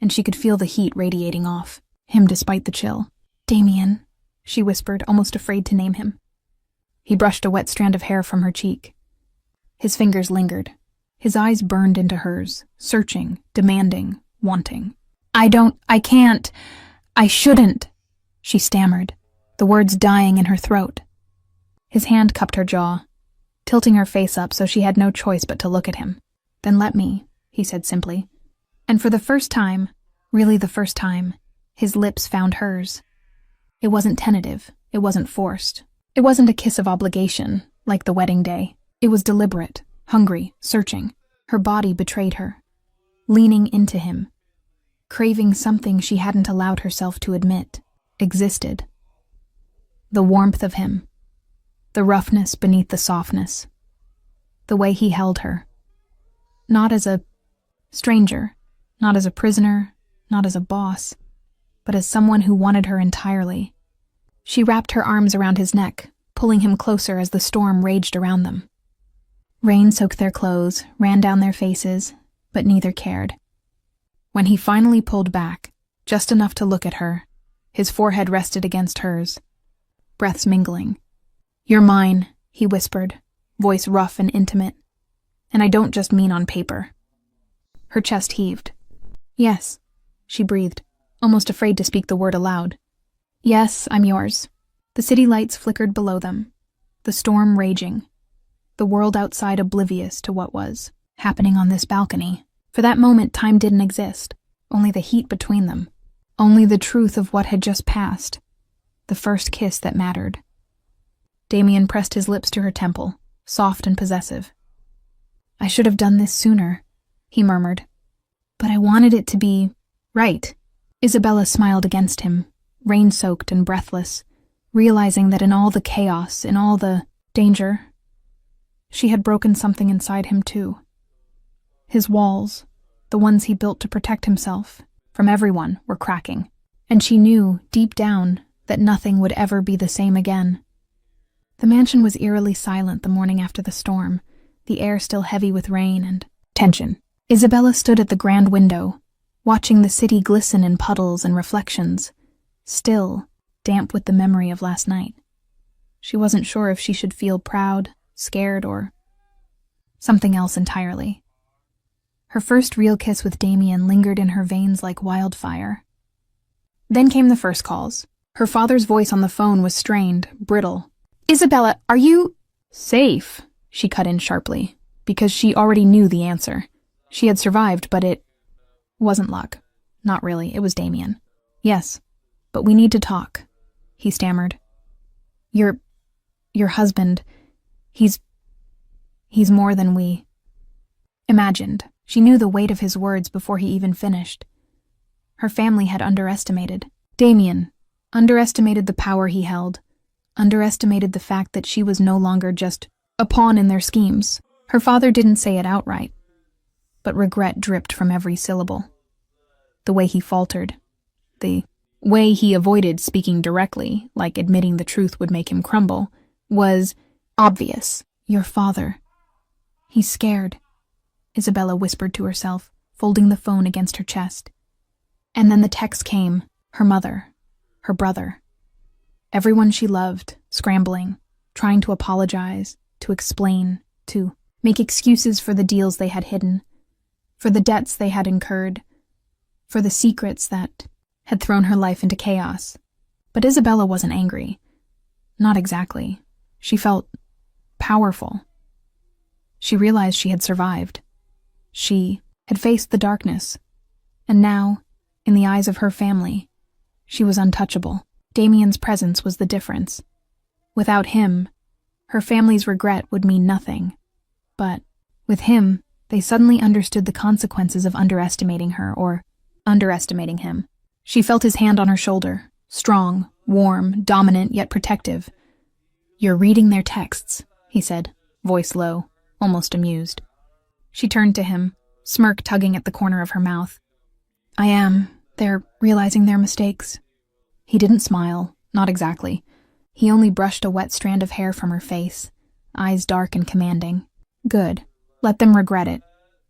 and she could feel the heat radiating off him despite the chill. "Damien," she whispered, almost afraid to name him. He brushed a wet strand of hair from her cheek. His fingers lingered. His eyes burned into hers, searching, demanding, wanting. I can't, I shouldn't," she stammered, the words dying in her throat. His hand cupped her jaw, tilting her face up so she had no choice but to look at him. "Then let me," he said simply. And for the first time, really the first time, his lips found hers. It wasn't tentative, it wasn't forced. It wasn't a kiss of obligation, like the wedding day. It was deliberate, hungry, searching. Her body betrayed her, leaning into him, craving something she hadn't allowed herself to admit existed. The warmth of him, the roughness beneath the softness, the way he held her. Not as a stranger, not as a prisoner, not as a boss, but as someone who wanted her entirely. She wrapped her arms around his neck, pulling him closer as the storm raged around them. Rain soaked their clothes, ran down their faces, but neither cared. When he finally pulled back, just enough to look at her, his forehead rested against hers, breaths mingling. "You're mine," he whispered, voice rough and intimate. "And I don't just mean on paper." Her chest heaved. "Yes," she breathed, almost afraid to speak the word aloud. "Yes, I'm yours." The city lights flickered below them, the storm raging, the world outside oblivious to what was happening on this balcony. For that moment, time didn't exist, only the heat between them, only the truth of what had just passed, the first kiss that mattered. Damien pressed his lips to her temple, soft and possessive. "I should have done this sooner," he murmured. "But I wanted it to be right." Isabella smiled against him, rain-soaked and breathless, realizing that in all the chaos, in all the danger, she had broken something inside him too. His walls, the ones he built to protect himself from everyone, were cracking, and she knew, deep down, that nothing would ever be the same again. The mansion was eerily silent the morning after the storm, the air still heavy with rain and tension. Isabella stood at the grand window, watching the city glisten in puddles and reflections, still, damp with the memory of last night. She wasn't sure if she should feel proud, scared, or something else entirely. Her first real kiss with Damien lingered in her veins like wildfire. Then came the first calls. Her father's voice on the phone was strained, brittle. "Isabella, are you safe?" she cut in sharply, because she already knew the answer. She had survived, but it wasn't luck. Not really, it was Damien. "Yes, but we need to talk," he stammered. Your husband, he's more than we imagined." She knew the weight of his words before he even finished. Her family had underestimated Damien, underestimated the power he held, underestimated the fact that she was no longer just a pawn in their schemes. Her father didn't say it outright, but regret dripped from every syllable. The way he faltered, the way he avoided speaking directly, like admitting the truth would make him crumble, was obvious. "Your father. He's scared," Isabella whispered to herself, folding the phone against her chest. And then the text came, her mother, her brother. Everyone she loved, scrambling, trying to apologize, to explain, to make excuses for the deals they had hidden, for the debts they had incurred, for the secrets that had thrown her life into chaos. But Isabella wasn't angry. Not exactly. She felt powerful. She realized she had survived. She had faced the darkness, and now, in the eyes of her family, she was untouchable. Damien's presence was the difference. Without him, her family's regret would mean nothing. But with him, they suddenly understood the consequences of underestimating her or underestimating him. She felt his hand on her shoulder, strong, warm, dominant, yet protective. "You're reading their texts," he said, voice low, almost amused. She turned to him, smirk tugging at the corner of her mouth. "I am. They're realizing their mistakes." He didn't smile, not exactly. He only brushed a wet strand of hair from her face, eyes dark and commanding. "Good. Let them regret it.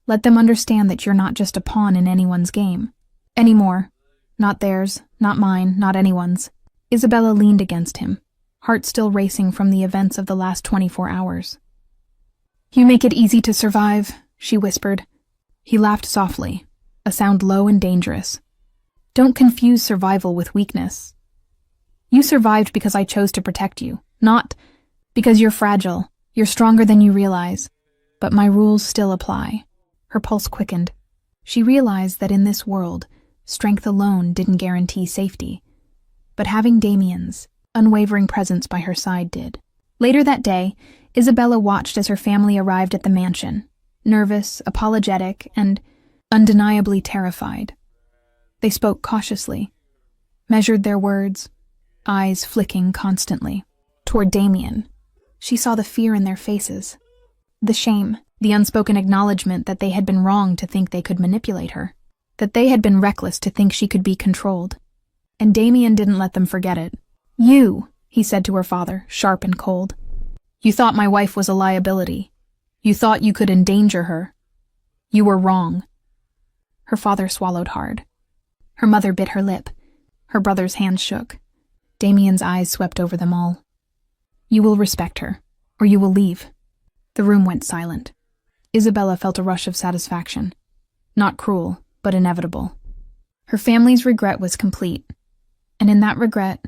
Let them understand that you're not just a pawn in anyone's game. Anymore. Not theirs, not mine, not anyone's." Isabella leaned against him, heart still racing from the events of the last 24 hours. "You make it easy to survive," she whispered. He laughed softly, a sound low and dangerous. "Don't confuse survival with weakness. You survived because I chose to protect you, not because you're fragile. You're stronger than you realize. But my rules still apply. Her pulse quickened. She realized that in this world, strength alone didn't guarantee safety. But having Damien's unwavering presence by her side did. Later that day, Isabella watched as her family arrived at the mansion, nervous, apologetic, and undeniably terrified. They spoke cautiously, measured their words, eyes flicking constantly. Toward Damien, she saw the fear in their faces, the shame, the unspoken acknowledgement that they had been wrong to think they could manipulate her, that they had been reckless to think she could be controlled. And Damien didn't let them forget it. You, he said to her father, sharp and cold. You thought my wife was a liability. You thought you could endanger her. You were wrong. Her father swallowed hard. Her mother bit her lip. Her brother's hands shook. Damien's eyes swept over them all. You will respect her, or you will leave. The room went silent. Isabella felt a rush of satisfaction. Not cruel, but inevitable. Her family's regret was complete, and in that regret,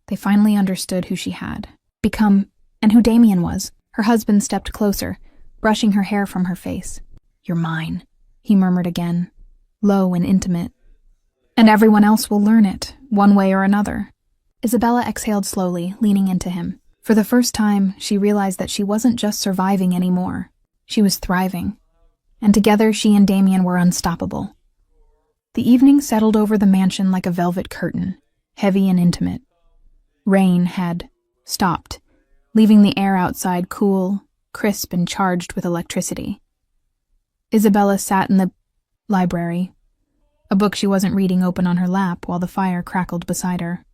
they finally understood who she had become and who Damien was. Her husband stepped closer, brushing her hair from her face. You're mine, he murmured again, low and intimate. And everyone else will learn it, one way or another. Isabella exhaled slowly, leaning into him. For the first time, she realized that she wasn't just surviving anymore. She was thriving. And together, she and Damien were unstoppable. The evening settled over the mansion like a velvet curtain, heavy and intimate. Rain had stopped, leaving the air outside cool, crisp, and charged with electricity. Isabella sat in the library, a book she wasn't reading open on her lap while the fire crackled beside her.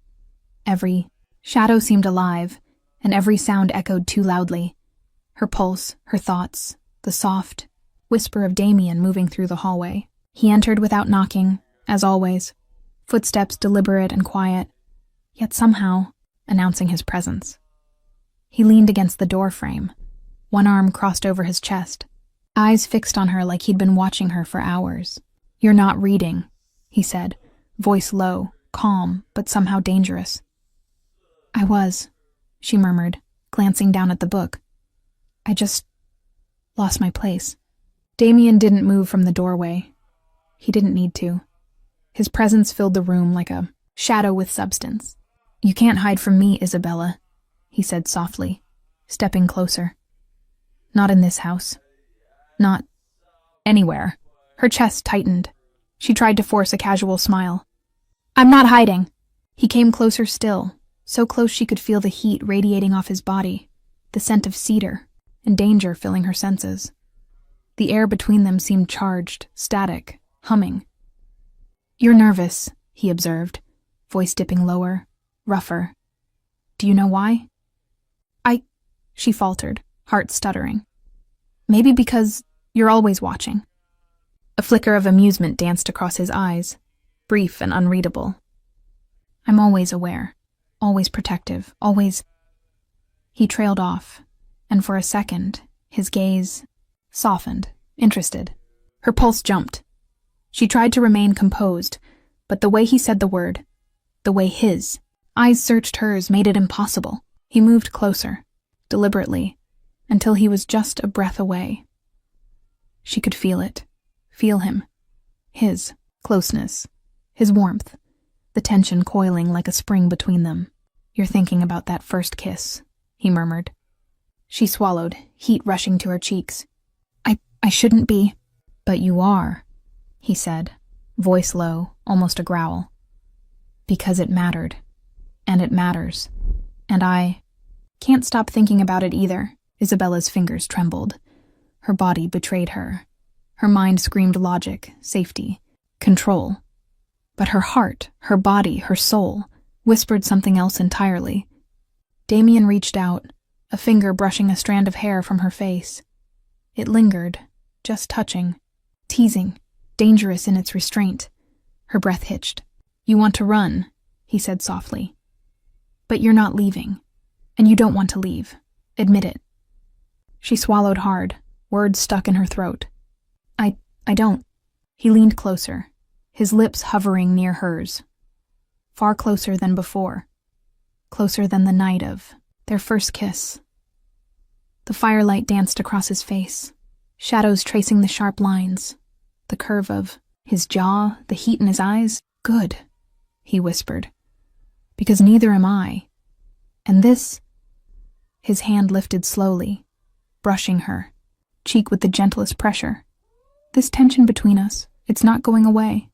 Every shadow seemed alive, and every sound echoed too loudly. Her pulse, her thoughts, the soft whisper of Damien moving through the hallway. He entered without knocking, as always, footsteps deliberate and quiet, yet somehow announcing his presence. He leaned against the door frame, one arm crossed over his chest, eyes fixed on her like he'd been watching her for hours. You're not reading, he said, voice low, calm, but somehow dangerous. I was, she murmured, glancing down at the book. I just lost my place. Damien didn't move from the doorway. He didn't need to. His presence filled the room like a shadow with substance. You can't hide from me, Isabella, he said softly, stepping closer. Not in this house. Not anywhere. Her chest tightened. She tried to force a casual smile. I'm not hiding. He came closer still, so close she could feel the heat radiating off his body, the scent of cedar, and danger filling her senses. The air between them seemed charged, static, humming. You're nervous, he observed, voice dipping lower, rougher. Do you know why? She faltered, heart stuttering. Maybe because you're always watching. A flicker of amusement danced across his eyes, brief and unreadable. I'm always aware, always protective, always... He trailed off, and for a second, his gaze softened, interested. Her pulse jumped. She tried to remain composed, but the way he said the word, the way his eyes searched hers made it impossible. He moved closer, deliberately, until he was just a breath away. She could feel it, feel him, his closeness, his warmth, the tension coiling like a spring between them. You're thinking about that first kiss, he murmured. She swallowed, heat rushing to her cheeks. I shouldn't be. But you are, he said, voice low, almost a growl. Because it mattered. And it matters. And I can't stop thinking about it either. Isabella's fingers trembled. Her body betrayed her. Her mind screamed logic, safety, control. But her heart, her body, her soul, whispered something else entirely. Damien reached out, a finger brushing a strand of hair from her face. It lingered, just touching, teasing, dangerous in its restraint. Her breath hitched. You want to run, he said softly. But you're not leaving, and you don't want to leave. Admit it. She swallowed hard, words stuck in her throat. I don't. He leaned closer, his lips hovering near hers. Far closer than before. closer than the night of their first kiss. The firelight danced across his face, shadows tracing the sharp lines, the curve of his jaw, the heat in his eyes. Good, he whispered, because neither am I. And this... His hand lifted slowly, brushing her, cheek with the gentlest pressure. This tension between us, it's not going away.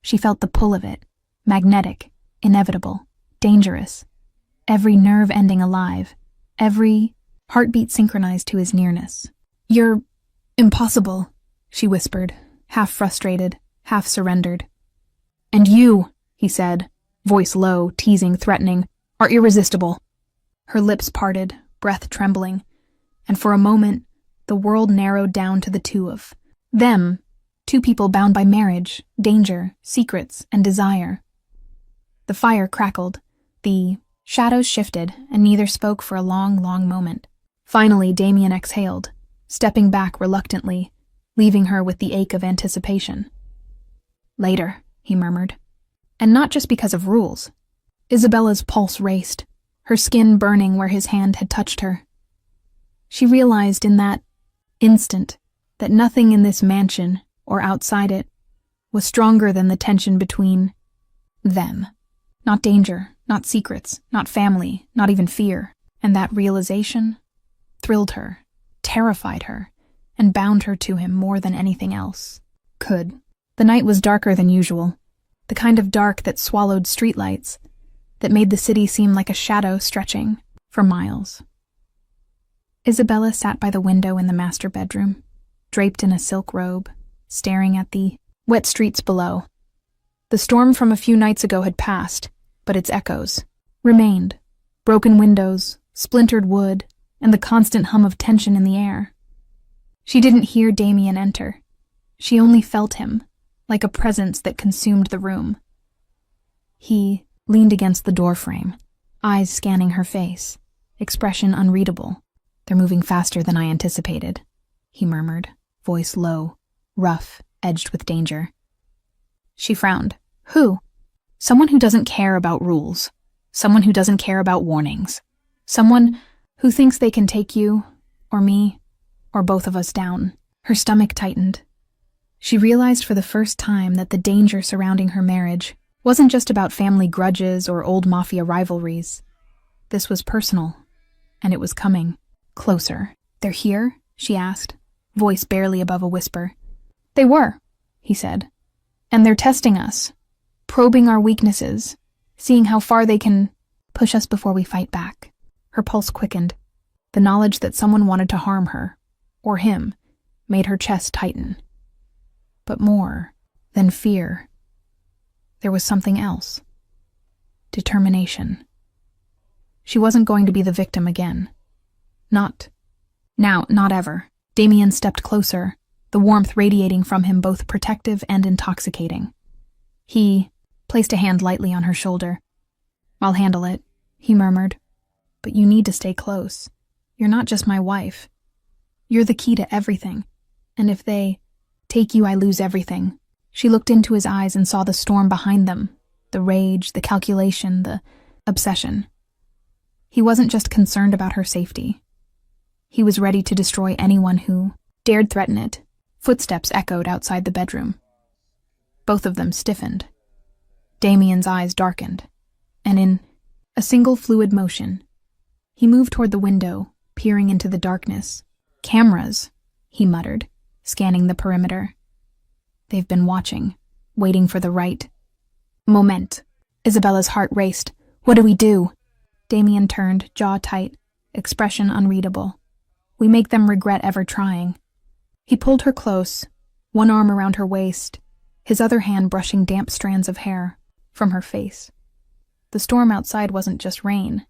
She felt the pull of it, magnetic, inevitable, dangerous, every nerve ending alive, every heartbeat synchronized to his nearness. You're impossible, she whispered, half frustrated, half surrendered. And you, he said, voice low, teasing, threatening, are irresistible. Her lips parted, breath trembling, and for a moment, the world narrowed down to the two of them, two people bound by marriage, danger, secrets, and desire. The fire crackled, the shadows shifted, and neither spoke for a long, long moment. Finally, Damien exhaled, stepping back reluctantly, leaving her with the ache of anticipation. Later, he murmured. And not just because of rules. Isabella's pulse raced, her skin burning where his hand had touched her. She realized in that instant that nothing in this mansion, or outside it, was stronger than the tension between them. Not danger, not secrets, not family, not even fear. And that realization thrilled her, terrified her, and bound her to him more than anything else could. The night was darker than usual, the kind of dark that swallowed streetlights, that made the city seem like a shadow stretching for miles. Isabella sat by the window in the master bedroom, draped in a silk robe, staring at the wet streets below. The storm from a few nights ago had passed, but its echoes remained. Broken windows, splintered wood, and the constant hum of tension in the air. She didn't hear Damien enter. She only felt him, like a presence that consumed the room. He leaned against the doorframe, eyes scanning her face, expression unreadable. They're moving faster than I anticipated, he murmured, voice low, rough, edged with danger. She frowned. Who? Someone who doesn't care about rules. Someone who doesn't care about warnings. Someone who thinks they can take you, or me, or both of us down. Her stomach tightened. She realized for the first time that the danger surrounding her marriage wasn't just about family grudges or old Mafia rivalries. This was personal, and it was coming closer. They're here? She asked, voice barely above a whisper. They were, he said. And they're testing us, probing our weaknesses, seeing how far they can push us before we fight back. Her pulse quickened. The knowledge that someone wanted to harm her, or him, made her chest tighten. But more than fear, there was something else. Determination. She wasn't going to be the victim again. Not now, not ever. Damien stepped closer, the warmth radiating from him both protective and intoxicating. He placed a hand lightly on her shoulder. I'll handle it, he murmured. But you need to stay close. You're not just my wife. You're the key to everything. And if they take you, I lose everything. She looked into his eyes and saw the storm behind them, the rage, the calculation, the obsession. He wasn't just concerned about her safety. He was ready to destroy anyone who dared threaten it. Footsteps echoed outside the bedroom. Both of them stiffened. Damien's eyes darkened, and in a single fluid motion, he moved toward the window, peering into the darkness. Cameras, he muttered, scanning the perimeter. They've been watching, waiting for the right moment. Isabella's heart raced. What do we do? Damien turned, jaw tight, expression unreadable. We make them regret ever trying. He pulled her close, one arm around her waist, his other hand brushing damp strands of hair from her face. The storm outside wasn't just rain.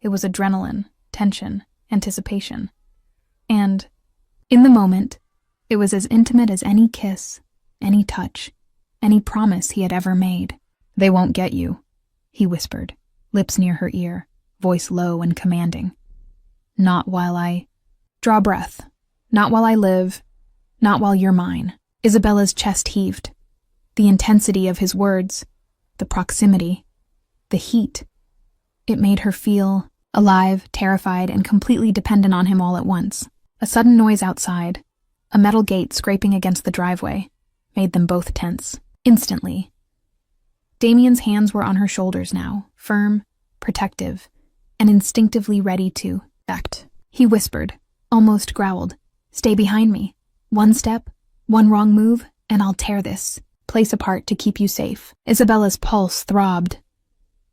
It was adrenaline, tension, anticipation. And, in the moment, it was as intimate as any kiss, any touch, any promise he had ever made. They won't get you, he whispered, lips near her ear, voice low and commanding. Not while I draw breath. Not while I live. Not while you're mine. Isabella's chest heaved. The intensity of his words, the proximity, the heat. It made her feel alive, terrified, and completely dependent on him all at once. A sudden noise outside, a metal gate scraping against the driveway, made them both tense. Instantly. Damien's hands were on her shoulders now, firm, protective, and instinctively ready to act. He whispered, almost growled, "Stay behind me. One step, one wrong move, and I'll tear this place apart to keep you safe." Isabella's pulse throbbed.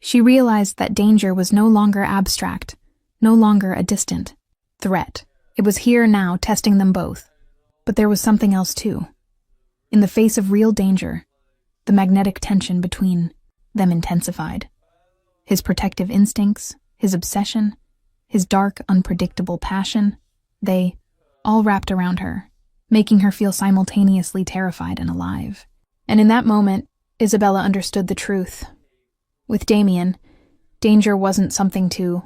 She realized that danger was no longer abstract, no longer a distant threat. It was here now, testing them both. But there was something else too. In the face of real danger, the magnetic tension between them intensified. His protective instincts, his obsession, his dark, unpredictable passion, they all wrapped around her, making her feel simultaneously terrified and alive. And in that moment, Isabella understood the truth. With Damien, danger wasn't something to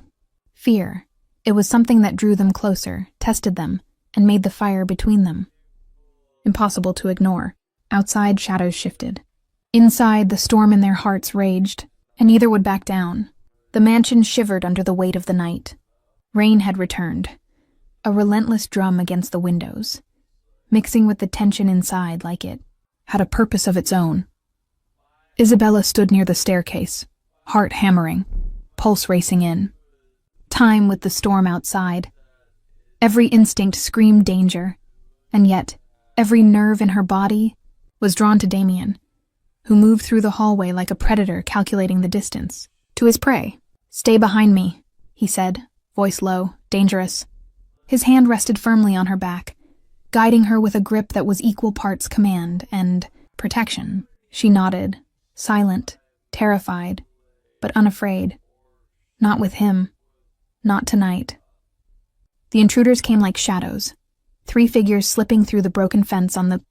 fear. It was something that drew them closer, tested them, and made the fire between them impossible to ignore. Outside, shadows shifted. Inside, the storm in their hearts raged, and neither would back down. The mansion shivered under the weight of the night. Rain had returned, a relentless drum against the windows, mixing with the tension inside like it had a purpose of its own. Isabella stood near the staircase, heart hammering, pulse racing in. Time with the storm outside. Every instinct screamed danger, and yet every nerve in her body was drawn to Damien, who moved through the hallway like a predator calculating the distance to his prey. "Stay behind me," he said, voice low, dangerous. His hand rested firmly on her back, guiding her with a grip that was equal parts command and protection. She nodded, silent, terrified, but unafraid. Not with him. Not tonight. The intruders came like shadows, 3 figures slipping through the broken fence on the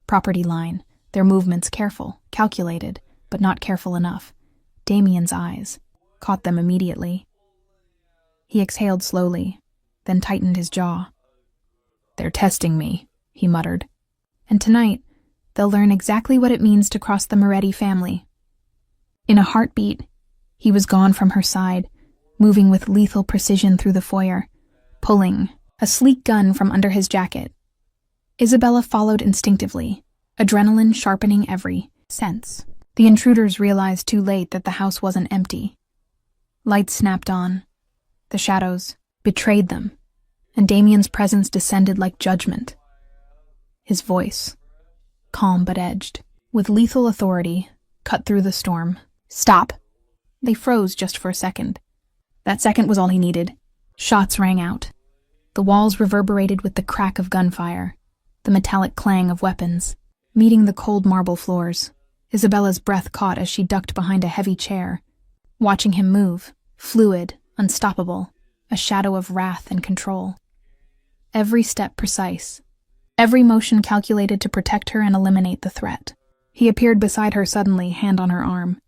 property line, their movements careful, calculated, but not careful enough. Damien's eyes caught them immediately. He exhaled slowly, then tightened his jaw. "They're testing me," he muttered. "And tonight, they'll learn exactly what it means to cross the Moretti family." In a heartbeat, he was gone from her side, moving with lethal precision through the foyer, pulling a sleek gun from under his jacket. Isabella followed instinctively, adrenaline sharpening every sense. The intruders realized too late that the house wasn't empty. Lights snapped on. The shadows betrayed them, and Damien's presence descended like judgment. His voice, calm but edged, with lethal authority, cut through the storm. "Stop!" They froze just for a second. That second was all he needed. Shots rang out. The walls reverberated with the crack of gunfire, the metallic clang of weapons, meeting the cold marble floors. Isabella's breath caught as she ducked behind a heavy chair, watching him move, fluid, unstoppable, a shadow of wrath and control. Every step precise, every motion calculated to protect her and eliminate the threat. He appeared beside her suddenly, hand on her arm.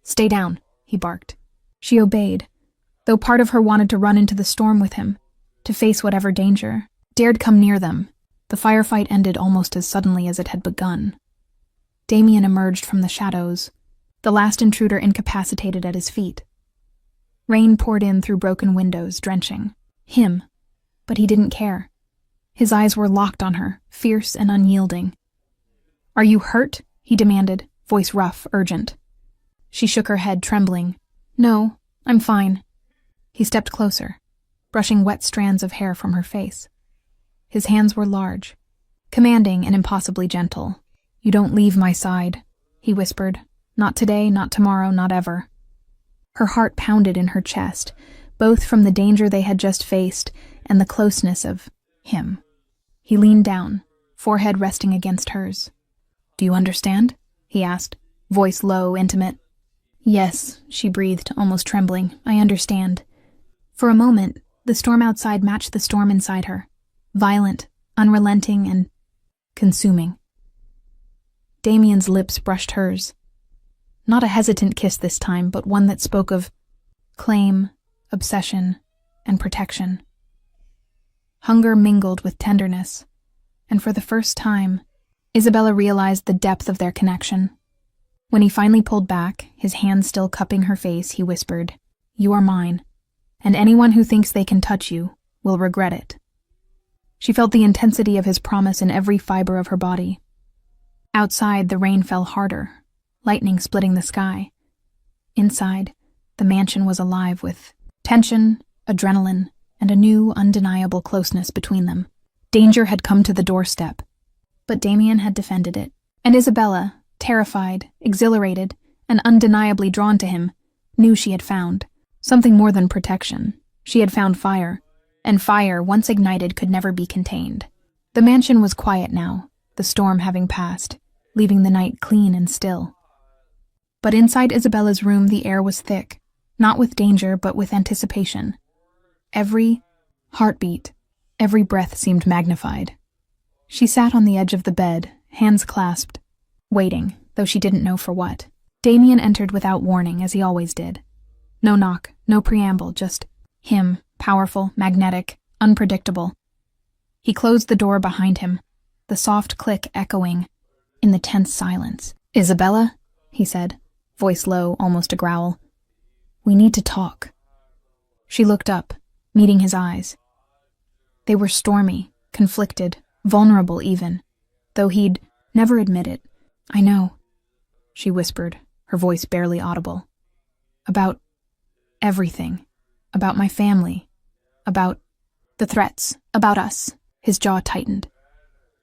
"Stay down," he barked. She obeyed, though part of her wanted to run into the storm with him, to face whatever danger dared come near them. The firefight ended almost as suddenly as it had begun. Damien emerged from the shadows, the last intruder incapacitated at his feet. Rain poured in through broken windows, drenching him, but he didn't care. His eyes were locked on her, fierce and unyielding. "Are you hurt?" he demanded, voice rough, urgent. She shook her head, trembling. "No, I'm fine." He stepped closer, brushing wet strands of hair from her face. His hands were large, commanding and impossibly gentle. "You don't leave my side," he whispered. "Not today, not tomorrow, not ever." Her heart pounded in her chest, both from the danger they had just faced and the closeness of him. He leaned down, forehead resting against hers. "Do you understand?" he asked, voice low, intimate. "Yes," she breathed, almost trembling. "I understand." For a moment, the storm outside matched the storm inside her, violent, unrelenting, and consuming. Damien's lips brushed hers. Not a hesitant kiss this time, but one that spoke of claim, obsession, and protection. Hunger mingled with tenderness, and for the first time, Isabella realized the depth of their connection. When he finally pulled back, his hand still cupping her face, he whispered, You are mine, and anyone who thinks they can touch you will regret it. She felt the intensity of his promise in every fiber of her body. Outside, the rain fell harder, lightning splitting the sky. Inside, the mansion was alive with tension, adrenaline, and a new, undeniable closeness between them. Danger had come to the doorstep, but Damien had defended it. And Isabella, terrified, exhilarated, and undeniably drawn to him, knew she had found something more than protection. She had found fire, and fire, once ignited, could never be contained. The mansion was quiet now, the storm having passed, leaving the night clean and still. But inside Isabella's room the air was thick, not with danger but with anticipation. Every heartbeat, every breath seemed magnified. She sat on the edge of the bed, hands clasped, waiting, though she didn't know for what. Damien entered without warning, as he always did. No knock, no preamble, just him, powerful, magnetic, unpredictable. He closed the door behind him, the soft click echoing in the tense silence. "Isabella," he said, voice low, almost a growl. "We need to talk." She looked up, meeting his eyes. They were stormy, conflicted, vulnerable even, though he'd never admit it. "I know," she whispered, her voice barely audible. "About everything. About my family. About the threats. About us." His jaw tightened.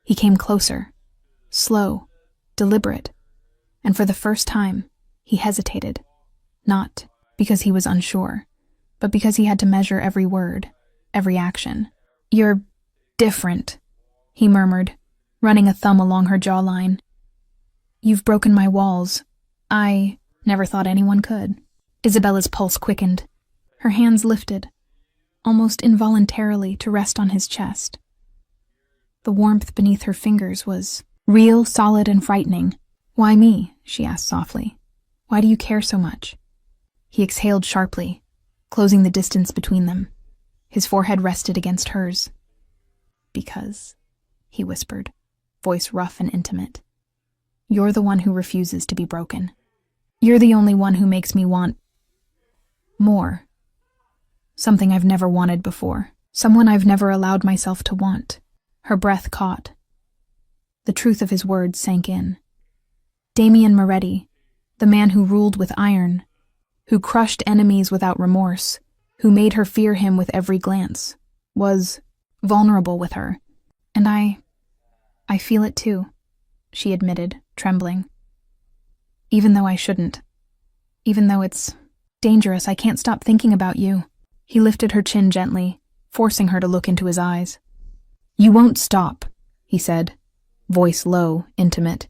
He came closer, slow, deliberate, and for the first time, he hesitated. Not because he was unsure, but because he had to measure every word, every action. "You're different," he murmured, running a thumb along her jawline. "You've broken my walls. I never thought anyone could." Isabella's pulse quickened. Her hands lifted, almost involuntarily, to rest on his chest. The warmth beneath her fingers was real, solid, and frightening. "Why me?" she asked softly. "Why do you care so much?" He exhaled sharply, closing the distance between them. His forehead rested against hers. "Because," he whispered, voice rough and intimate, "you're the one who refuses to be broken. You're the only one who makes me want more. Something I've never wanted before. Someone I've never allowed myself to want." Her breath caught. The truth of his words sank in. Damien Moretti, the man who ruled with iron, who crushed enemies without remorse, who made her fear him with every glance, was vulnerable with her. "And I feel it too," she admitted, trembling. "Even though I shouldn't. Even though it's dangerous, I can't stop thinking about you." He lifted her chin gently, forcing her to look into his eyes. "You won't stop," he said, voice low, intimate,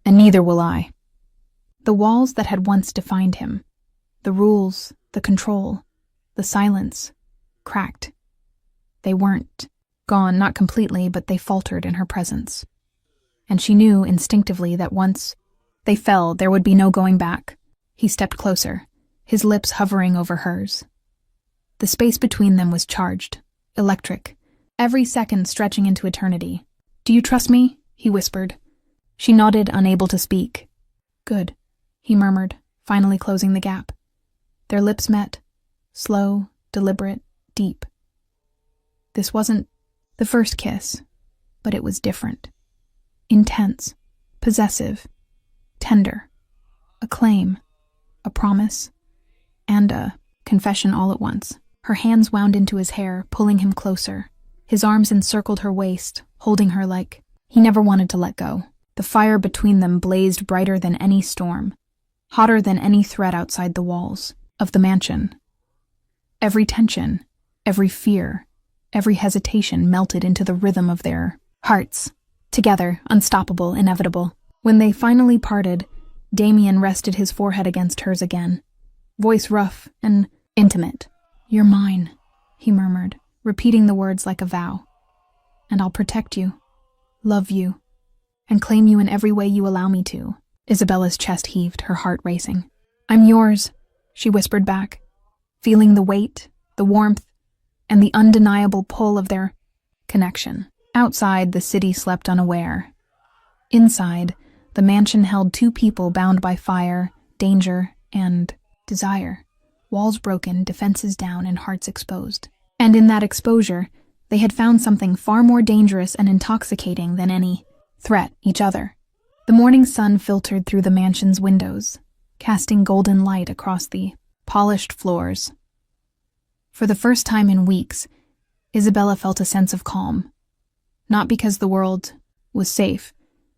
"and neither will I." The walls that had once defined him, the rules, the control, the silence, cracked. They weren't gone, not completely, but they faltered in her presence. And she knew instinctively that once they fell, there would be no going back. He stepped closer, his lips hovering over hers. The space between them was charged, electric, every second stretching into eternity. "Do you trust me?" he whispered. She nodded, unable to speak. "Good," he murmured, finally closing the gap. Their lips met, slow, deliberate, deep. This wasn't the first kiss, but it was different. Intense, possessive, tender. A claim, a promise, and a confession all at once. Her hands wound into his hair, pulling him closer. His arms encircled her waist, holding her like he never wanted to let go. The fire between them blazed brighter than any storm, hotter than any threat outside the walls of the mansion. Every tension, every fear, every hesitation melted into the rhythm of their hearts, together, unstoppable, inevitable. When they finally parted, Damien rested his forehead against hers again, voice rough and intimate. "You're mine," he murmured, repeating the words like a vow. "And I'll protect you, love you, and claim you in every way you allow me to." Isabella's chest heaved, her heart racing. "I'm yours," she whispered back, feeling the weight, the warmth, and the undeniable pull of their connection. Outside, the city slept unaware. Inside, the mansion held two people bound by fire, danger, and desire. walls broken, defenses down, and hearts exposed. And in that exposure, they had found something far more dangerous and intoxicating than any threat, each other. The morning sun filtered through the mansion's windows, casting golden light across the polished floors. For the first time in weeks, Isabella felt a sense of calm. Not because the world was safe,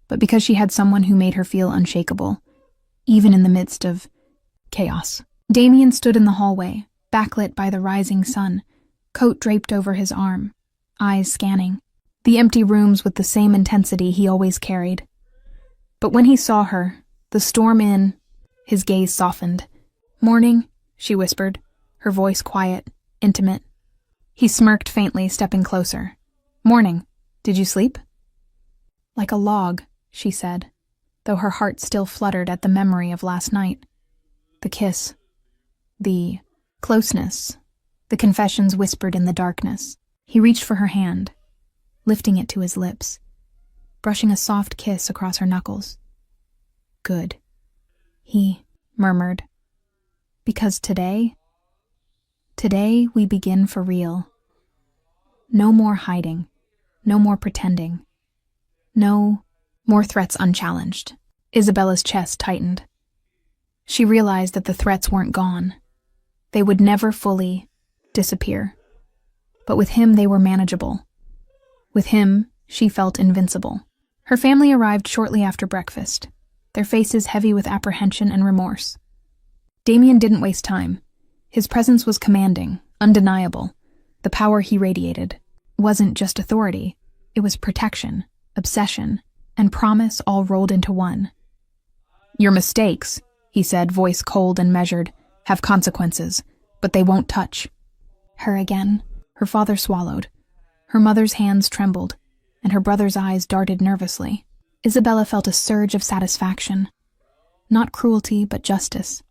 but because she had someone who made her feel unshakable, even in the midst of chaos. Damien stood in the hallway, backlit by the rising sun, coat draped over his arm, eyes scanning the empty rooms with the same intensity he always carried. But when he saw her, the storm in, his gaze softened. "Morning," she whispered, her voice quiet, intimate. He smirked faintly, stepping closer. "Morning. Did you sleep?" "Like a log," she said, though her heart still fluttered at the memory of last night. The kiss, the closeness, the confessions whispered in the darkness. He reached for her hand, lifting it to his lips, brushing a soft kiss across her knuckles. "Good," he murmured. "Because today we begin for real. No more hiding, no more pretending, no more threats unchallenged." Isabella's chest tightened. She realized that the threats weren't gone. They would never fully disappear. But with him they were manageable. With him, she felt invincible. Her family arrived shortly after breakfast, their faces heavy with apprehension and remorse. Damien didn't waste time. His presence was commanding, undeniable. The power he radiated wasn't just authority, it was protection, obsession, and promise all rolled into one. "Your mistakes," he said, voice cold and measured, "have consequences, but they won't touch." Her again. Her father swallowed. Her mother's hands trembled, and her brother's eyes darted nervously. Isabella felt a surge of satisfaction. Not cruelty, but justice.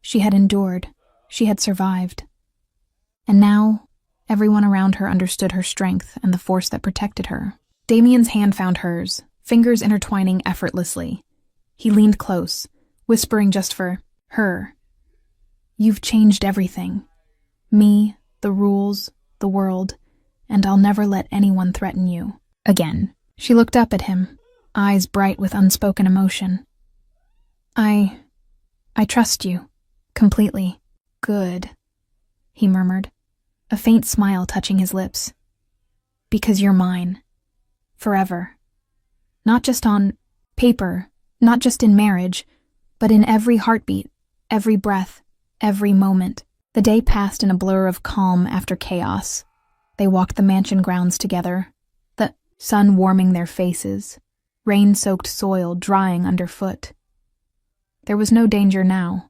She had endured. She had survived. And now, everyone around her understood her strength and the force that protected her. Damien's hand found hers, fingers intertwining effortlessly. He leaned close, whispering just for her. "You've changed everything. Me, the rules, the world, and I'll never let anyone threaten you again." She looked up at him, eyes bright with unspoken emotion. I trust you, completely." "Good," he murmured, a faint smile touching his lips. "Because you're mine. Forever. Not just on paper, not just in marriage, but in every heartbeat, every breath, every moment." The day passed in a blur of calm after chaos. They walked the mansion grounds together, the sun warming their faces, rain-soaked soil drying underfoot. There was no danger now,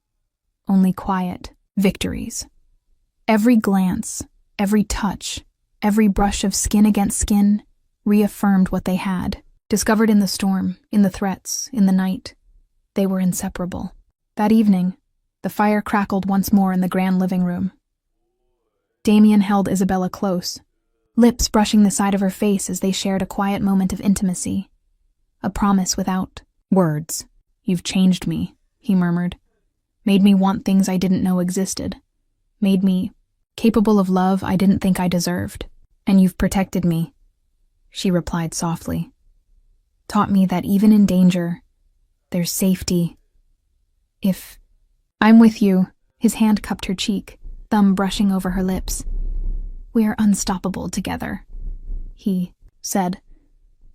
only quiet victories. Every glance, every touch, every brush of skin against skin reaffirmed what they had. Discovered in the storm, in the threats, in the night, they were inseparable. That evening, the fire crackled once more in the grand living room. Damien held Isabella close, lips brushing the side of her face as they shared a quiet moment of intimacy. A promise without words. "You've changed me," he murmured. "Made me want things I didn't know existed. Made me capable of love I didn't think I deserved. And you've protected me," she replied softly. "Taught me that even in danger, there's safety. If I'm with you," his hand cupped her cheek, thumb brushing over her lips. "We're unstoppable together," he said,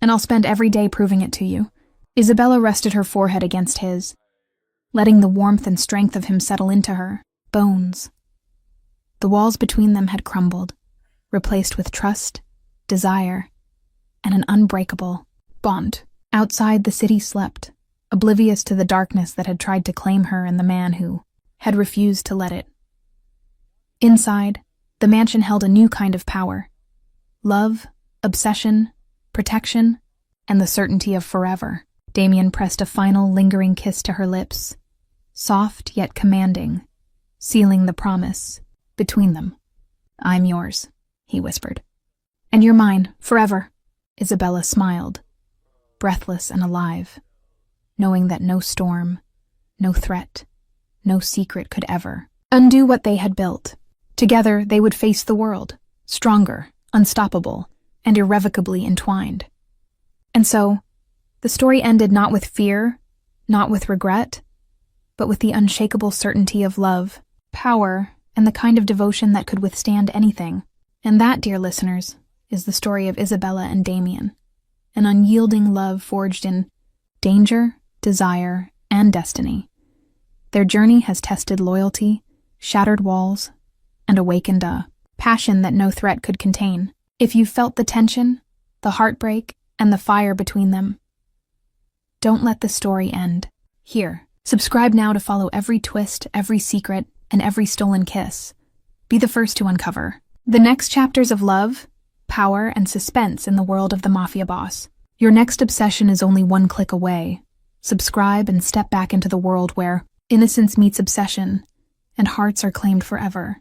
"and I'll spend every day proving it to you." Isabella rested her forehead against his, letting the warmth and strength of him settle into her bones. The walls between them had crumbled, replaced with trust, desire, and an unbreakable bond. Outside, the city slept, oblivious to the darkness that had tried to claim her and the man who had refused to let it. Inside, the mansion held a new kind of power. Love, obsession, protection, and the certainty of forever. Damien pressed a final lingering kiss to her lips, soft yet commanding, sealing the promise between them. "I'm yours," he whispered. "And you're mine, forever." Isabella smiled, breathless and alive, knowing that no storm, no threat, no secret could ever undo what they had built. Together, they would face the world, stronger, unstoppable, and irrevocably entwined. And so, the story ended not with fear, not with regret, but with the unshakable certainty of love, power, and the kind of devotion that could withstand anything. And that, dear listeners, is the story of Isabella and Damien, an unyielding love forged in danger, desire, and destiny. Their journey has tested loyalty, shattered walls, and awakened a passion that no threat could contain. If you felt the tension, the heartbreak, and the fire between them, don't let the story end here. Subscribe now to follow every twist, every secret, and every stolen kiss. Be the first to uncover the next chapters of love, power, and suspense in the world of the Mafia boss. Your next obsession is only one click away. Subscribe and step back into the world where innocence meets obsession, and hearts are claimed forever.